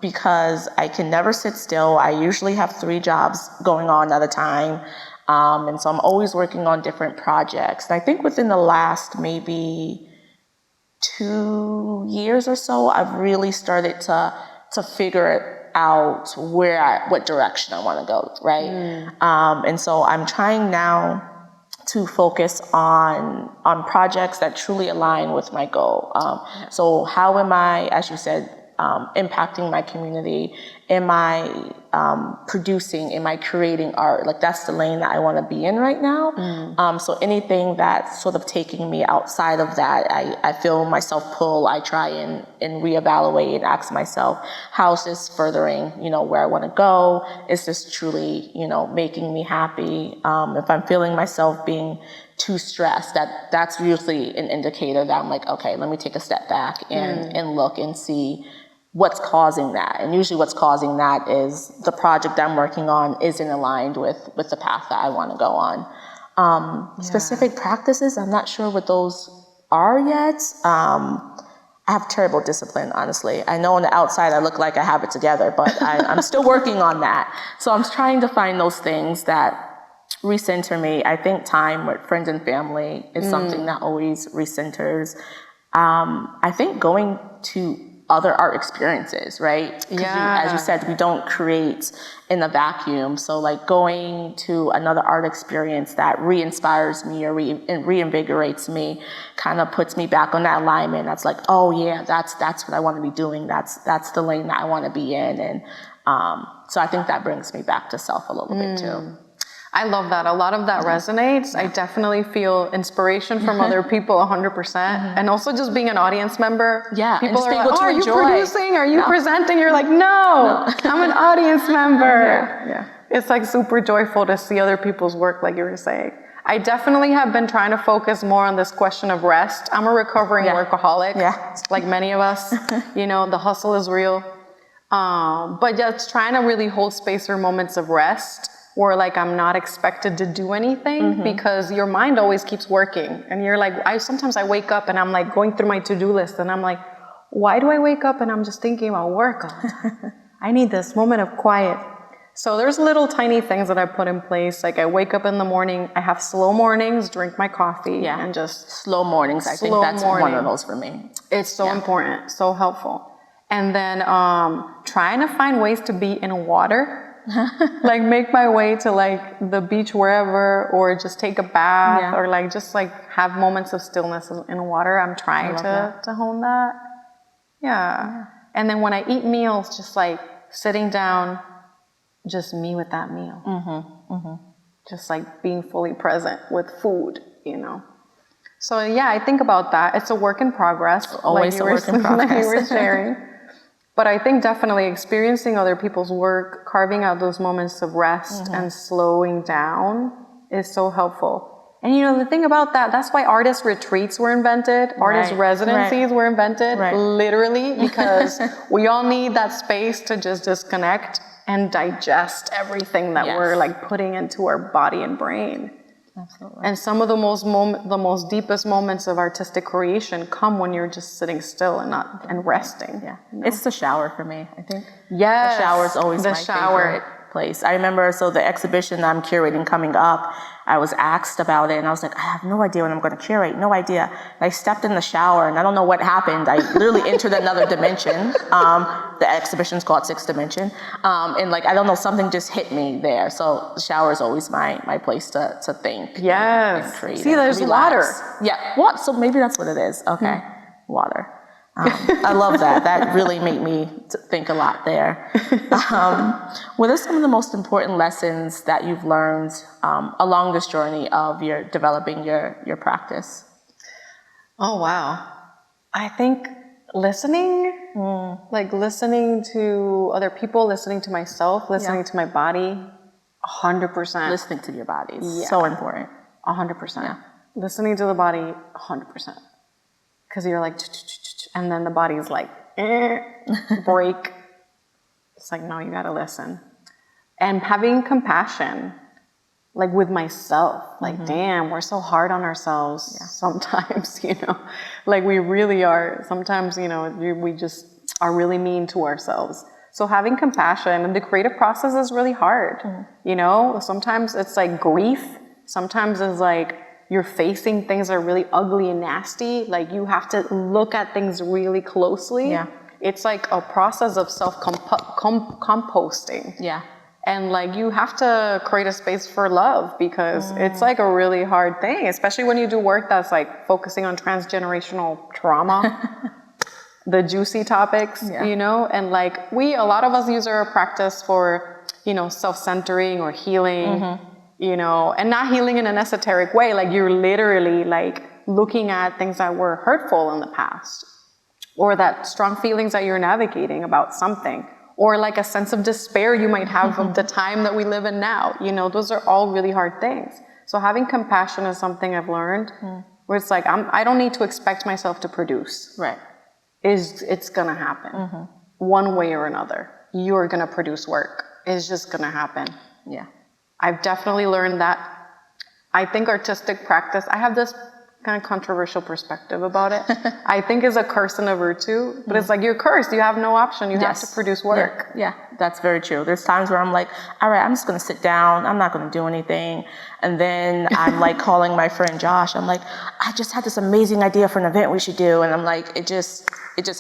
Because I can never sit still. I usually have 3 jobs going on at a time. And so I'm always working on different projects. And I think within the last maybe 2 years or so, I've really started to figure out what direction I want to go, right? And so I'm trying now to focus on projects that truly align with my goal. So how am I, as you said, impacting my community? Am I producing? Am I creating art? Like that's the lane that I want to be in right now. So anything that's sort of taking me outside of that, I feel myself pull. I try and reevaluate and ask myself, how is this furthering, where I want to go? Is this truly, making me happy? If I'm feeling myself being too stressed, that's usually an indicator that I'm like, okay, let me take a step back and look and see what's causing that. And usually what's causing that is the project I'm working on isn't aligned with the path that I want to go on. Specific practices, I'm not sure what those are yet. I have terrible discipline, honestly. I know on the outside I look like I have it together, but I'm still working on that. So I'm trying to find those things that recenter me. I think time with friends and family is something that always recenters. I think going to other art experiences, right? As you said, we don't create in a vacuum. So like going to another art experience that re-inspires me or reinvigorates me kind of puts me back on that alignment. That's like, oh yeah, that's what I want to be doing. That's the lane that I want to be in. And so I think that brings me back to self a little bit too. I love that. A lot of that resonates. I definitely feel inspiration from other people 100%. And also just being an audience member. People are like, oh, are you producing? Are you presenting? You're like, no, I'm an audience member. It's like super joyful to see other people's work, like you were saying. I definitely have been trying to focus more on this question of rest. I'm a recovering workaholic, like many of us. The hustle is real. But just trying to really hold space for moments of rest or like I'm not expected to do anything because your mind always keeps working. And you're like, sometimes I wake up and I'm like going through my to-do list and I'm like, why do I wake up and I'm just thinking about work all the time? I need this moment of quiet. So there's little tiny things that I put in place. Like I wake up in the morning, I have slow mornings, drink my coffee, and just slow mornings. I think that's one of those for me. It's so important, so helpful. And then trying to find ways to be in water. Like make my way to like the beach wherever, or just take a bath, or like just like have moments of stillness in water. I'm trying to hone that. Yeah. And then when I eat meals, just like sitting down, just me with that meal. Just like being fully present with food, you know. So yeah, I think about that. It's a work in progress. Always a work in progress. Like you were sharing. But I think definitely experiencing other people's work, carving out those moments of rest and slowing down is so helpful. And you know, the thing about that, that's why artist retreats were invented, artist residencies were invented, literally, because we all need that space to just disconnect and digest everything that we're like putting into our body and brain. Absolutely. And some of the most deepest moments of artistic creation come when you're just sitting still and resting. Yeah, you know? It's the shower for me, I think. Yes, the shower is always my favorite place. I remember, so the exhibition that I'm curating coming up, I was asked about it and I was like, I have no idea what I'm going to curate, no idea. And I stepped in the shower and I don't know what happened. I literally entered another dimension. The exhibition's called Sixth Dimension. And like, I don't know, something just hit me there. So the shower is always my place to think. Yes. And create. See, there's relax. water. Yeah, what? So maybe that's what it is. Okay, water. I love that. That really made me think a lot there. What are some of the most important lessons that you've learned along this journey of your developing your practice? Oh, wow. I think listening, like listening to other people, listening to myself, listening to my body, 100%. Listening to your body is so important. 100%. Yeah. Listening to the body, 100%. Because you're like, and then the body's like, break. It's like, no, you gotta listen. And having compassion, like with myself, like, damn, we're so hard on ourselves sometimes, you know, like we really are. Sometimes, you know, we just are really mean to ourselves. So having compassion, and the creative process is really hard, you know, sometimes it's like grief. Sometimes it's like, you're facing things that are really ugly and nasty. Like you have to look at things really closely. Yeah. It's like a process of self-composting. Yeah. And like you have to create a space for love because it's like a really hard thing, especially when you do work that's like focusing on transgenerational trauma, the juicy topics, you know? And like a lot of us use our practice for, you know, self-centering or healing. You know, and not healing in an esoteric way, like you're literally like looking at things that were hurtful in the past, or that strong feelings that you're navigating about something, or like a sense of despair you might have of the time that we live in now. You know, those are all really hard things. So having compassion is something I've learned, where it's like, I don't need to expect myself to produce. Right. It's gonna happen. One way or another. You're gonna produce work. It's just gonna happen. Yeah. I've definitely learned that. I think artistic practice, I have this kind of controversial perspective about it. I think is a curse and a virtue, but it's like you're cursed. You have no option. You have to produce work. Yeah, that's very true. There's times where I'm like, all right, I'm just going to sit down. I'm not going to do anything. And then I'm like calling my friend Josh. I'm like, I just had this amazing idea for an event we should do. And I'm like, it just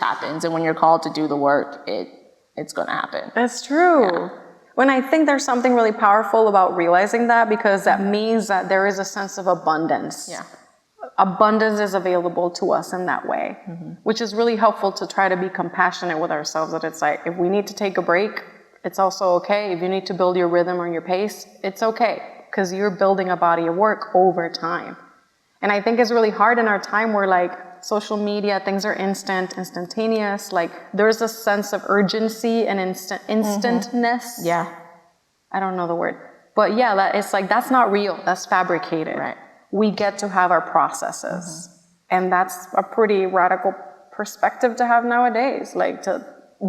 happens. And when you're called to do the work, it's going to happen. That's true. Yeah. When I think there's something really powerful about realizing that, because that means that there is a sense of abundance. Yeah. Abundance is available to us in that way, which is really helpful to try to be compassionate with ourselves. That it's like, if we need to take a break, it's also okay. If you need to build your rhythm or your pace, it's okay, because you're building a body of work over time. And I think it's really hard in our time where like social media, things are instantaneous. Like there's a sense of urgency and instantness. Yeah. I don't know the word, but yeah, it's like, that's not real. That's fabricated. Right. We get to have our processes. And that's a pretty radical perspective to have nowadays, like to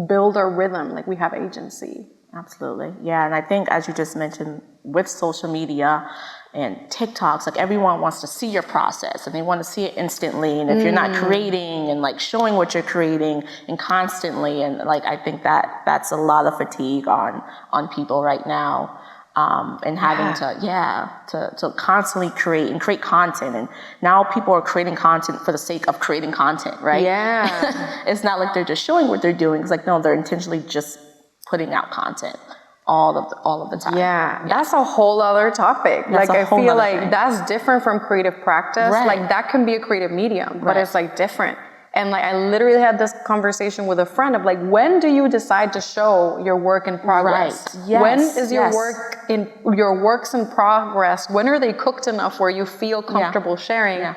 build our rhythm, like we have agency. Absolutely. Yeah, and I think as you just mentioned, with social media and TikToks, like everyone wants to see your process and they want to see it instantly. And if you're not creating and like showing what you're creating and constantly, and like I think that's a lot of fatigue on people right now. And having to constantly create content. And now people are creating content for the sake of creating content, right? Yeah. It's not like they're just showing what they're doing. It's like, no, they're intentionally just putting out content all of the time. Yeah, that's a whole other topic. That's like a I whole feel other like thing. that's different from creative practice. Right. Like that can be a creative medium, but Right. it's like different. And like I literally had this conversation with a friend of like, when do you decide to show your work in progress? Right. Yes. When is your Yes. your works in progress? When are they cooked enough where you feel comfortable sharing? Yeah.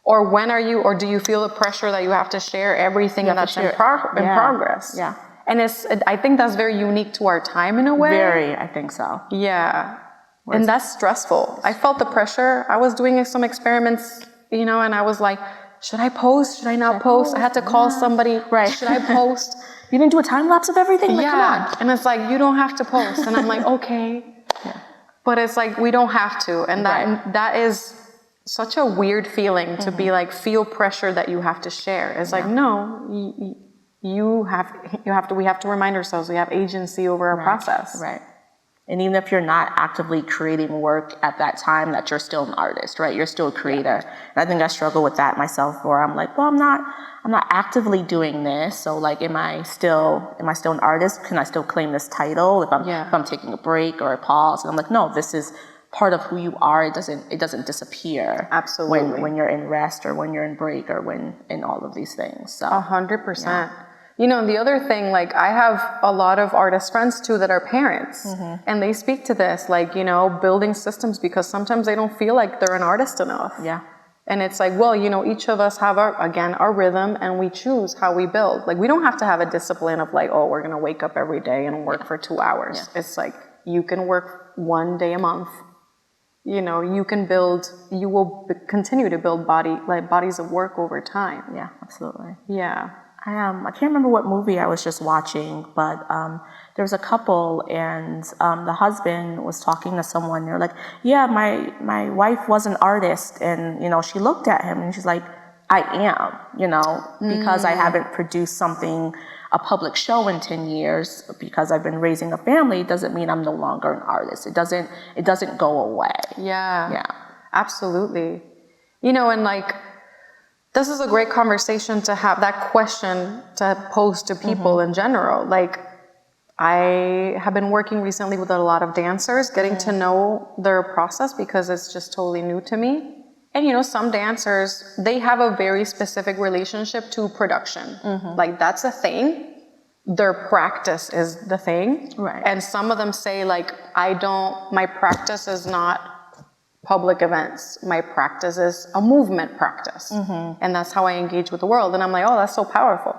Or when are you, or do you feel the pressure that you have to share everything that's in progress? Yeah. And I think that's very unique to our time in a way. Very, I think so. Yeah. And that's stressful. I felt the pressure. I was doing some experiments, and I was like, should I post? Should I not post? I had to call somebody. Right. Should I post? You didn't do a time lapse of everything? Like, Yeah. come on. And it's like, you don't have to post. And I'm like, okay. But it's like, we don't have to. And that is such a weird feeling to be like, feel pressure that you have to share. It's like, no, we have to remind ourselves we have agency over our process. Right. And even if you're not actively creating work at that time, that you're still an artist, right? You're still a creator. And I think I struggle with that myself, where I'm like, well, I'm not actively doing this. So like, am I still an artist? Can I still claim this title if I'm taking a break or a pause? And I'm like, no, this is part of who you are. It doesn't disappear. Absolutely. When you're in rest or when you're in break or when in all of these things. So 100%. The other thing, like I have a lot of artist friends too that are parents, and they speak to this, like, building systems, because sometimes they don't feel like they're an artist enough. Yeah. And it's like, well, each of us have our rhythm, and we choose how we build. Like, we don't have to have a discipline of like, oh, we're going to wake up every day and work for 2 hours. Yeah. It's like, you can work 1 day a month. You will continue to build bodies of work over time. Yeah, absolutely. Yeah. I can't remember what movie I was just watching, but there was a couple, and the husband was talking to someone. They're like, yeah, my wife was an artist, and she looked at him and she's like, I am, because I haven't produced a public show in 10 years, because I've been raising a family, doesn't mean I'm no longer an artist. It doesn't go away. Yeah, absolutely. And like, this is a great conversation to have, that question to pose to people in general. Like, I have been working recently with a lot of dancers, getting to know their process, because it's just totally new to me. And some dancers, they have a very specific relationship to production. Like, that's a thing. Their practice is the thing. Right. And some of them say, like, my practice is not public events. My practice is a movement practice. And that's how I engage with the world. And I'm like, oh, that's so powerful.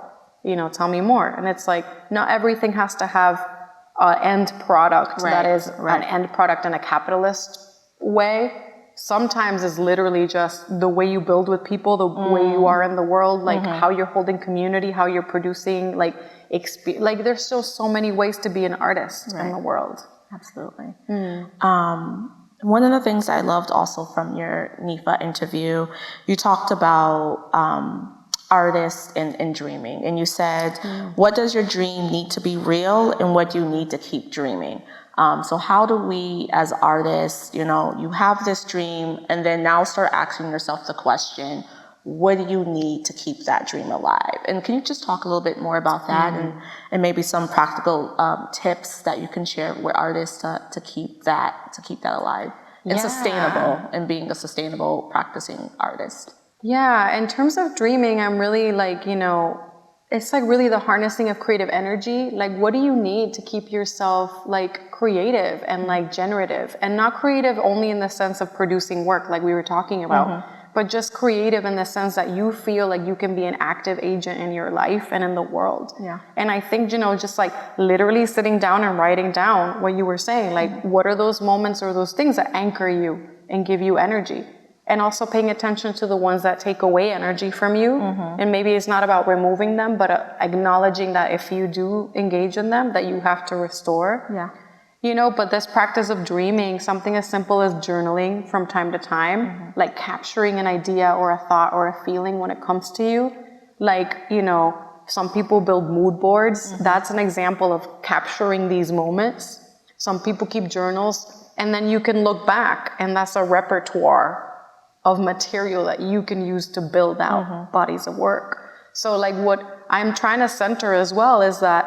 Tell me more. And it's like, not everything has to have an end product that is an end product in a capitalist way. Sometimes it's literally just the way you build with people, the way you are in the world, like how you're holding community, how you're producing, like there's still so many ways to be an artist in the world. Absolutely. One of the things I loved also from your NIFA interview, you talked about artists and dreaming. And you said, what does your dream need to be real, and what do you need to keep dreaming? So how do we as artists, you have this dream, and then now start asking yourself the question, what do you need to keep that dream alive? And can you just talk a little bit more about that, and maybe some practical tips that you can share with artists to keep that alive and sustainable, and being a sustainable practicing artist? Yeah, in terms of dreaming, I'm really like, it's like really the harnessing of creative energy. Like, what do you need to keep yourself like creative and like generative, and not creative only in the sense of producing work like we were talking about, but just creative in the sense that you feel like you can be an active agent in your life and in the world. Yeah. And I think, just like literally sitting down and writing down what you were saying, like what are those moments or those things that anchor you and give you energy? and also paying attention to the ones that take away energy from you. And maybe it's not about removing them, but acknowledging that if you do engage in them, that you have to restore. Yeah. You know, but this practice of dreaming, something as simple as journaling from time to time, like capturing an idea or a thought or a feeling when it comes to you. Like, you know, some people build mood boards. That's an example of capturing these moments. Some people keep journals, and then you can look back, and that's a repertoire of material that you can use to build out bodies of work. So like what I'm trying to center as well is that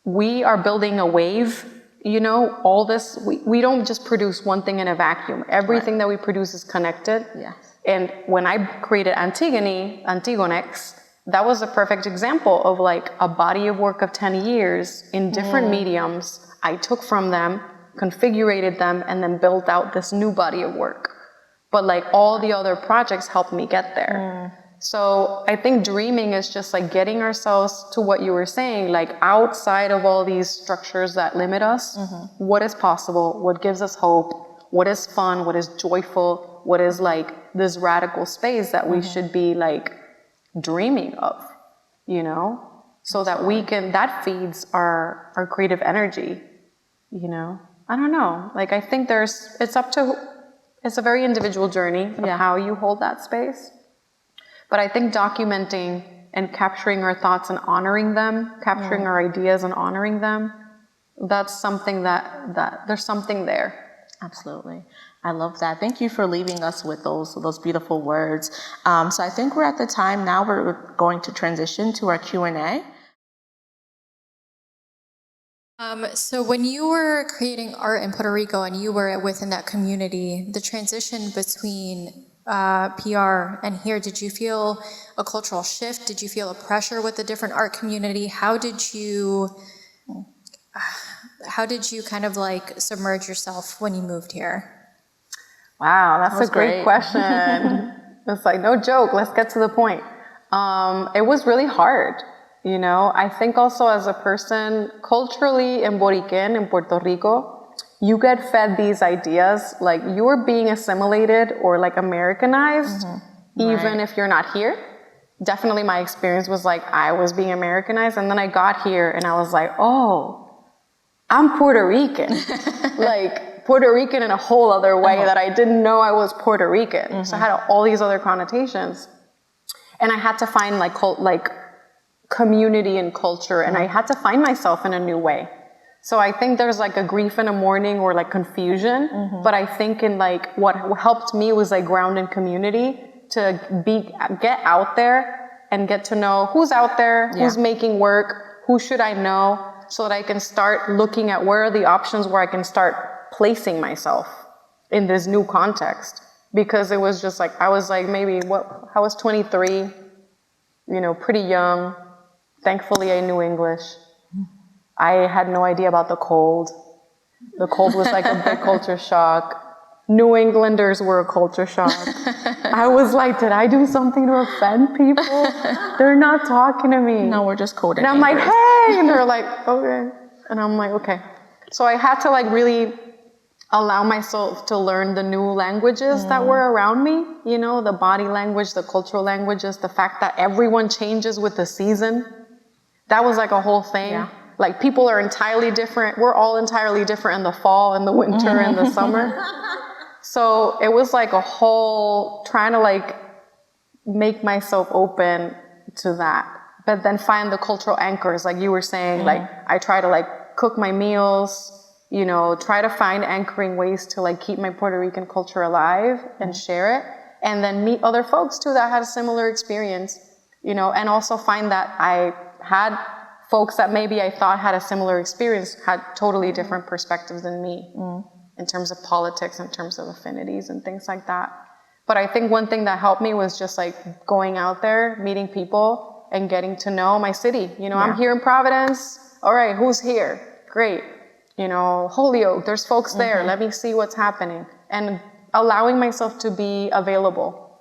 we are building a wave. You know, all this, we don't just produce one thing in a vacuum. Everything that we produce is connected. Yes. And when I created Antigonex, that was a perfect example of like a body of work of 10 years in different mediums. I took from them, configured them, and then built out this new body of work. But like all the other projects helped me get there. So I think dreaming is just like getting ourselves to what you were saying, like outside of all these structures that limit us, what is possible, what gives us hope, what is fun, what is joyful, what is like this radical space that we should be like dreaming of, you know, so that we can, that feeds our creative energy, you know. I don't know, like I think it's a very individual journey of how you hold that space. But I think documenting and capturing our thoughts and honoring them, capturing our ideas and honoring them, that's something that there's something there. Absolutely. I love that. Thank you for leaving us with those beautiful words. So I think we're at the time now we're going to transition to our Q&A. So when you were creating art in Puerto Rico and you were within that community, the transition between PR and here, did you feel a cultural shift? Did you feel a pressure with the different art community? How did you kind of like submerge yourself when you moved here? Wow, that's a great question. It's like, no joke, let's get to the point. It was really hard, you know. I think also as a person, culturally in Boriquen, in Puerto Rico, you get fed these ideas, like you're being assimilated or like Americanized, even if you're not here. Definitely my experience was like I was being Americanized, and then I got here and I was like, oh, I'm Puerto Rican. Like Puerto Rican in a whole other way that I didn't know I was Puerto Rican. So I had all these other connotations. And I had to find like community and culture, and I had to find myself in a new way. So I think there's like a grief in a mourning or like confusion, but I think in like what helped me was like ground in community to get out there and get to know who's out there, who's making work, who should I know, so that I can start looking at where are the options where I can start placing myself in this new context. Because it was just like, I was like I was 23, you know, pretty young. Thankfully I knew English. I had no idea about the cold. The cold was like a big culture shock. New Englanders were a culture shock. I was like, did I do something to offend people? They're not talking to me. No, we're just cold. And I'm like, hey, and they're like, okay. And I'm like, okay. So I had to like really allow myself to learn the new languages that were around me, you know, the body language, the cultural languages, the fact that everyone changes with the season. That was like a whole thing. Yeah. Like people are entirely different. We're all entirely different in the fall and the winter and the summer. So it was like a whole trying to like make myself open to that, but then find the cultural anchors. Like you were saying, like I try to like cook my meals, you know, try to find anchoring ways to like keep my Puerto Rican culture alive and share it, and then meet other folks too that had a similar experience, you know, and also find that I had folks that maybe I thought had a similar experience had totally different perspectives than me in terms of politics, in terms of affinities and things like that. But I think one thing that helped me was just like going out there, meeting people and getting to know my city. You know, I'm here in Providence. All right, who's here? Great. You know, Holyoke, there's folks there. Let me see what's happening. And allowing myself to be available.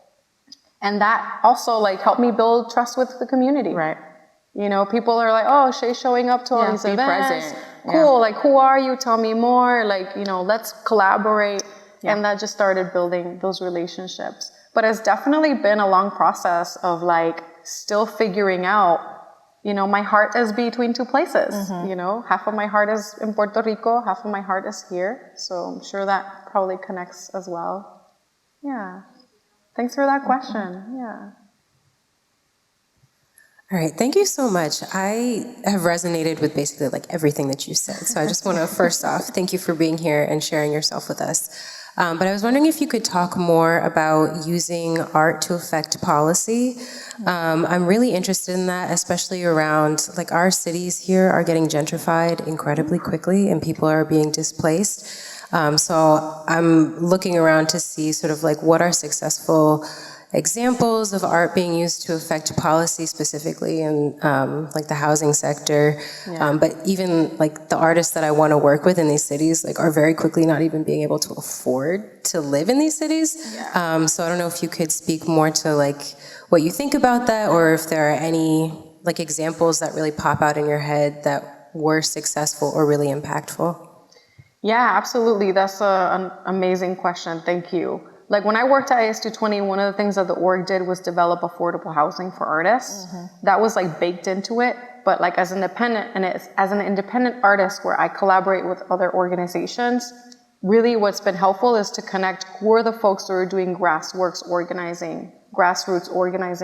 And that also like helped me build trust with the community. Right. You know, people are like, oh, Shey's showing up to all these events. Present. Cool, like, who are you? Tell me more. Like, you know, let's collaborate. And that just started building those relationships. But it's definitely been a long process of like still figuring out, you know, my heart is between two places. You know, half of my heart is in Puerto Rico, half of my heart is here. So I'm sure that probably connects as well. Yeah. Thanks for that question. Yeah. All right, thank you so much. I have resonated with basically like everything that you said. So I just want to first off, thank you for being here and sharing yourself with us. But I was wondering if you could talk more about using art to affect policy. I'm really interested in that, especially around like our cities here are getting gentrified incredibly quickly and people are being displaced. So I'm looking around to see sort of like what are successful examples of art being used to affect policy specifically in like the housing sector. But even like the artists that I want to work with in these cities like are very quickly not even being able to afford to live in these cities. So I don't know if you could speak more to like what you think about that, or if there are any like examples that really pop out in your head that were successful or really impactful. Yeah, absolutely. That's an amazing question. Thank you. Like when I worked at AS220, one of the things that the org did was develop affordable housing for artists. That was like baked into it. But like as an independent artist where I collaborate with other organizations, really what's been helpful is to connect who are the folks who are doing grassroots organizing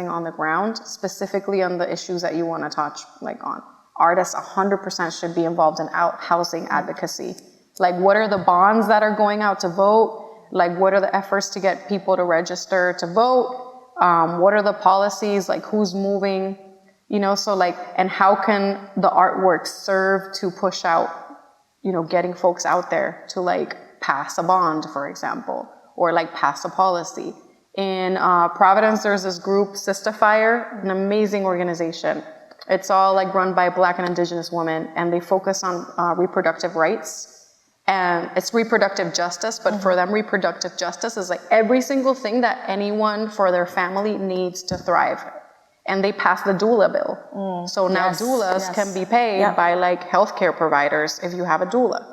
on the ground, specifically on the issues that you want to touch like on. Artists 100% should be involved in housing advocacy. Like what are the bonds that are going out to vote? Like, what are the efforts to get people to register to vote? What are the policies? Like, who's moving? You know, so like, and how can the artwork serve to push out, you know, getting folks out there to like pass a bond, for example, or like pass a policy. In Providence, there's this group, Sistifier, an amazing organization. It's all like run by Black and Indigenous women, and they focus on reproductive rights. And it's reproductive justice, but for them, reproductive justice is like every single thing that anyone for their family needs to thrive. And they passed the doula bill. So now doulas can be paid by like healthcare providers if you have a doula.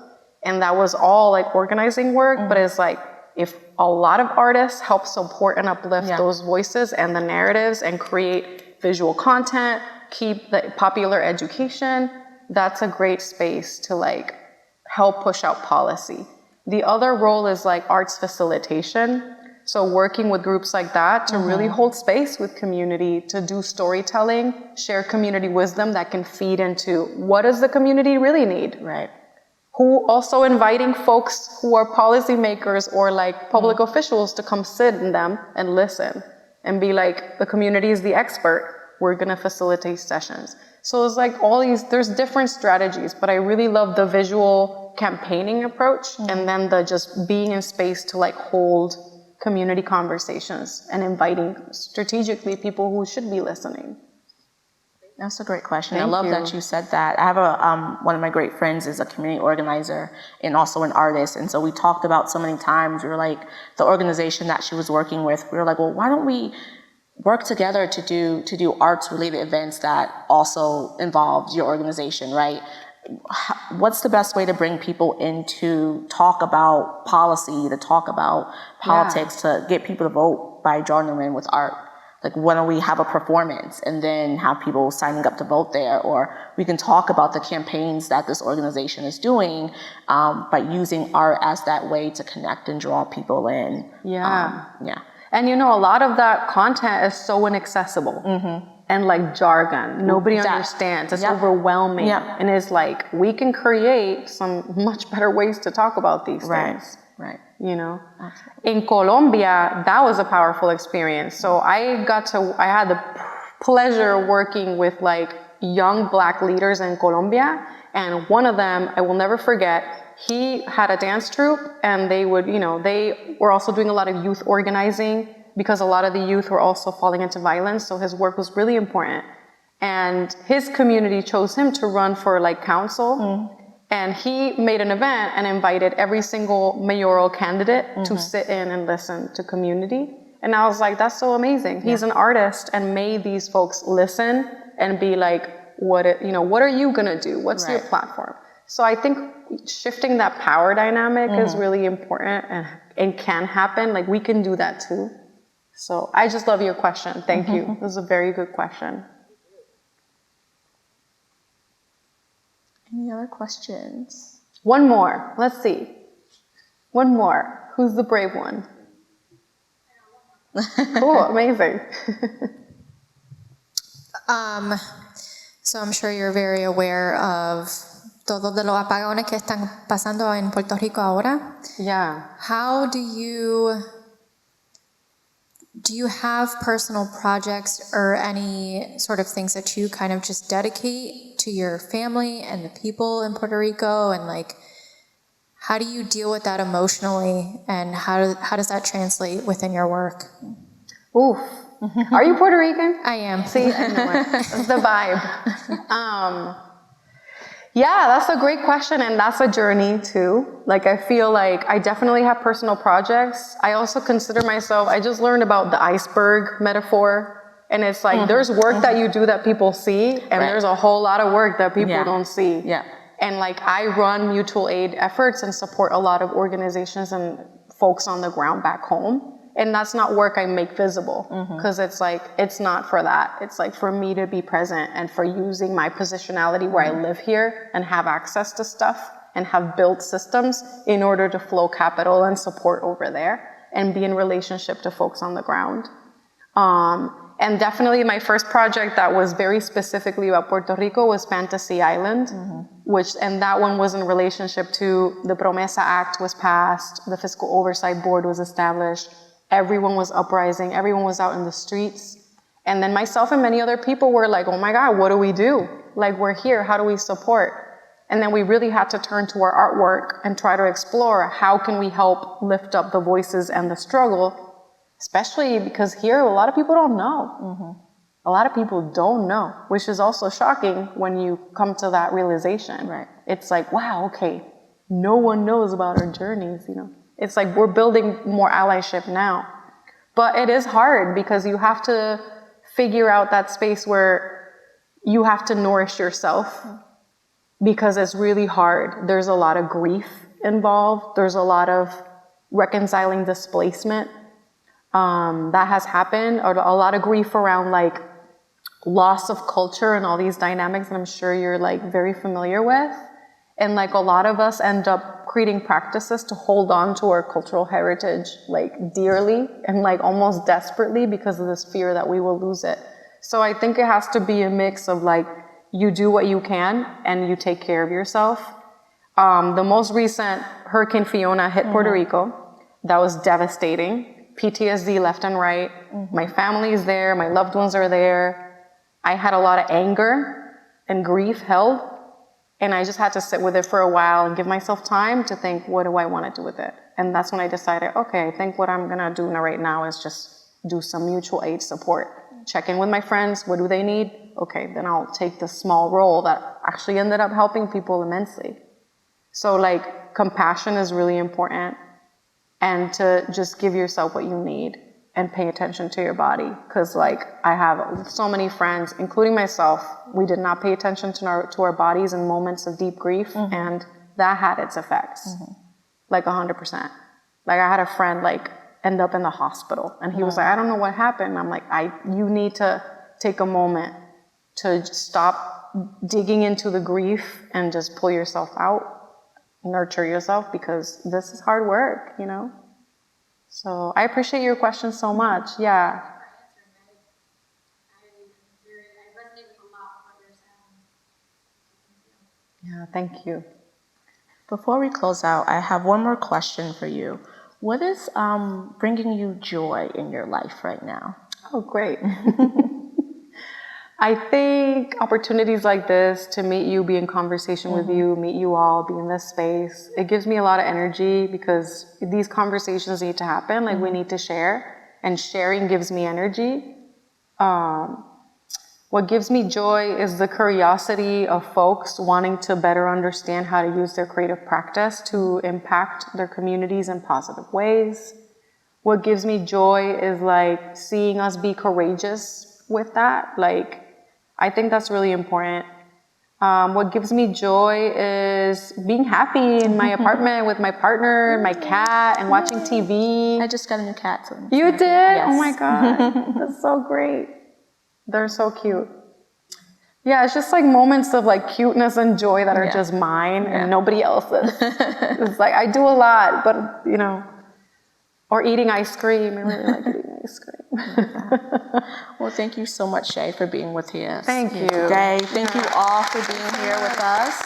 And that was all like organizing work, but it's like if a lot of artists help support and uplift those voices and the narratives and create visual content, keep the popular education, that's a great space to like help push out policy. The other role is like arts facilitation. So working with groups like that to really hold space with community, to do storytelling, share community wisdom that can feed into what does the community really need? Right. Who also inviting folks who are policymakers or like public officials to come sit in them and listen and be like, the community is the expert. We're gonna facilitate sessions. So it's like all these, there's different strategies, but I really love the visual campaigning approach and then the just being in space to like hold community conversations and inviting strategically people who should be listening. That's a great question. Thank I love you. that you said that. I have one of my great friends is a community organizer and also an artist. And so we talked about so many times, we were like, the organization that she was working with, we were like, well, why don't we work together to do arts related events that also involve your organization, right? What's the best way to bring people in to talk about policy, to talk about politics, to get people to vote by drawing them in with art? Like, why don't we have a performance and then have people signing up to vote there? Or we can talk about the campaigns that this organization is doing by using art as that way to connect and draw people in. And you know, a lot of that content is so inaccessible and like jargon. Nobody understands. It's overwhelming. And it's like, we can create some much better ways to talk about these things. Right. You know, in Colombia, that was a powerful experience. So I had the pleasure working with like young Black leaders in Colombia. And one of them, I will never forget, he had a dance troupe and they would, you know, they were also doing a lot of youth organizing because a lot of the youth were also falling into violence. So his work was really important. And his community chose him to run for like council. And he made an event and invited every single mayoral candidate to sit in and listen to community. And I was like, that's so amazing. He's an artist and made these folks listen and be like, what are you gonna do? What's your platform? So I think shifting that power dynamic is really important, and and can happen, like we can do that too. So I just love your question. Thank you. It was a very good question. Any other questions? One more. Let's see. One more. Who's the brave one? Cool. Amazing. So I'm sure you're very aware of todos de los apagones que están pasando en Puerto Rico ahora. Yeah. How do you have personal projects or any sort of things that you kind of just dedicate to your family and the people in Puerto Rico, and like, how do you deal with that emotionally, and how does that translate within your work? Oof. Are you Puerto Rican? I am. See, I know it. That's the vibe. Yeah, that's a great question, and that's a journey too. Like, I feel like I definitely have personal projects. I also consider myself, I just learned about the iceberg metaphor, and it's like there's work that you do that people see, and there's a whole lot of work that people don't see. Yeah. And like, I run mutual aid efforts and support a lot of organizations and folks on the ground back home. And that's not work I make visible, because it's like, it's not for that. It's like for me to be present and for using my positionality where I live here and have access to stuff and have built systems in order to flow capital and support over there and be in relationship to folks on the ground. And definitely my first project that was very specifically about Puerto Rico was Fantasy Island, and that one was in relationship to the Promesa Act was passed, the Fiscal Oversight Board was established, everyone was uprising, everyone was out in the streets. And then myself and many other people were like, oh my God, what do we do? Like, we're here, how do we support? And then we really had to turn to our artwork and try to explore how can we help lift up the voices and the struggle, especially because here a lot of people don't know. A lot of people don't know, which is also shocking when you come to that realization. Right. It's like, wow, okay, no one knows about our journeys, you know. It's like we're building more allyship now. But it is hard because you have to figure out that space where you have to nourish yourself, because it's really hard. There's a lot of grief involved. There's a lot of reconciling displacement that has happened, or a lot of grief around like loss of culture and all these dynamics that I'm sure you're like very familiar with. And like a lot of us end up creating practices to hold on to our cultural heritage like dearly and like almost desperately because of this fear that we will lose it. So I think it has to be a mix of like, you do what you can and you take care of yourself. The most recent Hurricane Fiona hit Puerto Rico. That was devastating. PTSD left and right. My family is there. My loved ones are there. I had a lot of anger and grief held. And I just had to sit with it for a while and give myself time to think, what do I want to do with it? And that's when I decided, okay, I think what I'm going to do right now is just do some mutual aid support. Check in with my friends. What do they need? Okay, then I'll take the small role that actually ended up helping people immensely. So like, compassion is really important, and to just give yourself what you need and pay attention to your body. Because like, I have so many friends, including myself, we did not pay attention to our bodies in moments of deep grief, and that had its effects, like 100%. Like, I had a friend like end up in the hospital, and he was like, I don't know what happened. I'm like, you need to take a moment to stop digging into the grief and just pull yourself out, nurture yourself, because this is hard work, you know? So I appreciate your question so much. Yeah. Yeah, thank you. Before we close out, I have one more question for you. What is bringing you joy in your life right now? Oh, great. I think opportunities like this, to meet you, be in conversation with you, meet you all, be in this space, it gives me a lot of energy, because these conversations need to happen. Like, we need to share, and sharing gives me energy. What gives me joy is the curiosity of folks wanting to better understand how to use their creative practice to impact their communities in positive ways. What gives me joy is like seeing us be courageous with that. Like, I think that's really important. What gives me joy is being happy in my apartment with my partner, my cat, and watching TV. I just got a new cat. So You did? Yes. Oh my God. That's so great. They're so cute. Yeah, it's just like moments of like cuteness and joy that are just mine and nobody else's. It's like I do a lot, but you know, or eating ice cream. I really like eating ice cream. Well, thank you so much, Shey, for being with us Thank you. today. Thank you all for being here with us.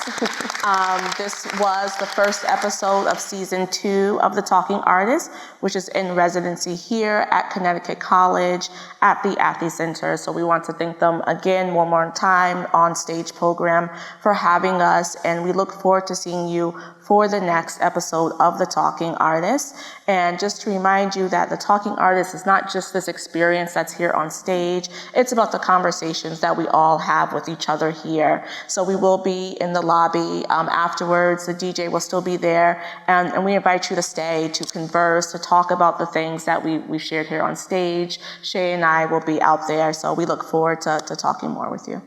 This was the first episode of season 2 of The Talking Artist, which is in residency here at Connecticut College at the Athey Center. So we want to thank them again one more time on stage program for having us, and we look forward to seeing you for the next episode of The Talking Artist. And just to remind you that The Talking Artist is not just this experience that's here on stage, it's about the conversations that we all have with each other here. So we will be in the lobby afterwards, the DJ will still be there, and we invite you to stay, to converse, to talk about the things that we shared here on stage. Shey and I will be out there, so we look forward to talking more with you.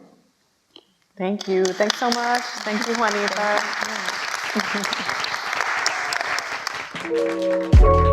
Thank you. Thanks so much. Thank you, Juanita. Thank you.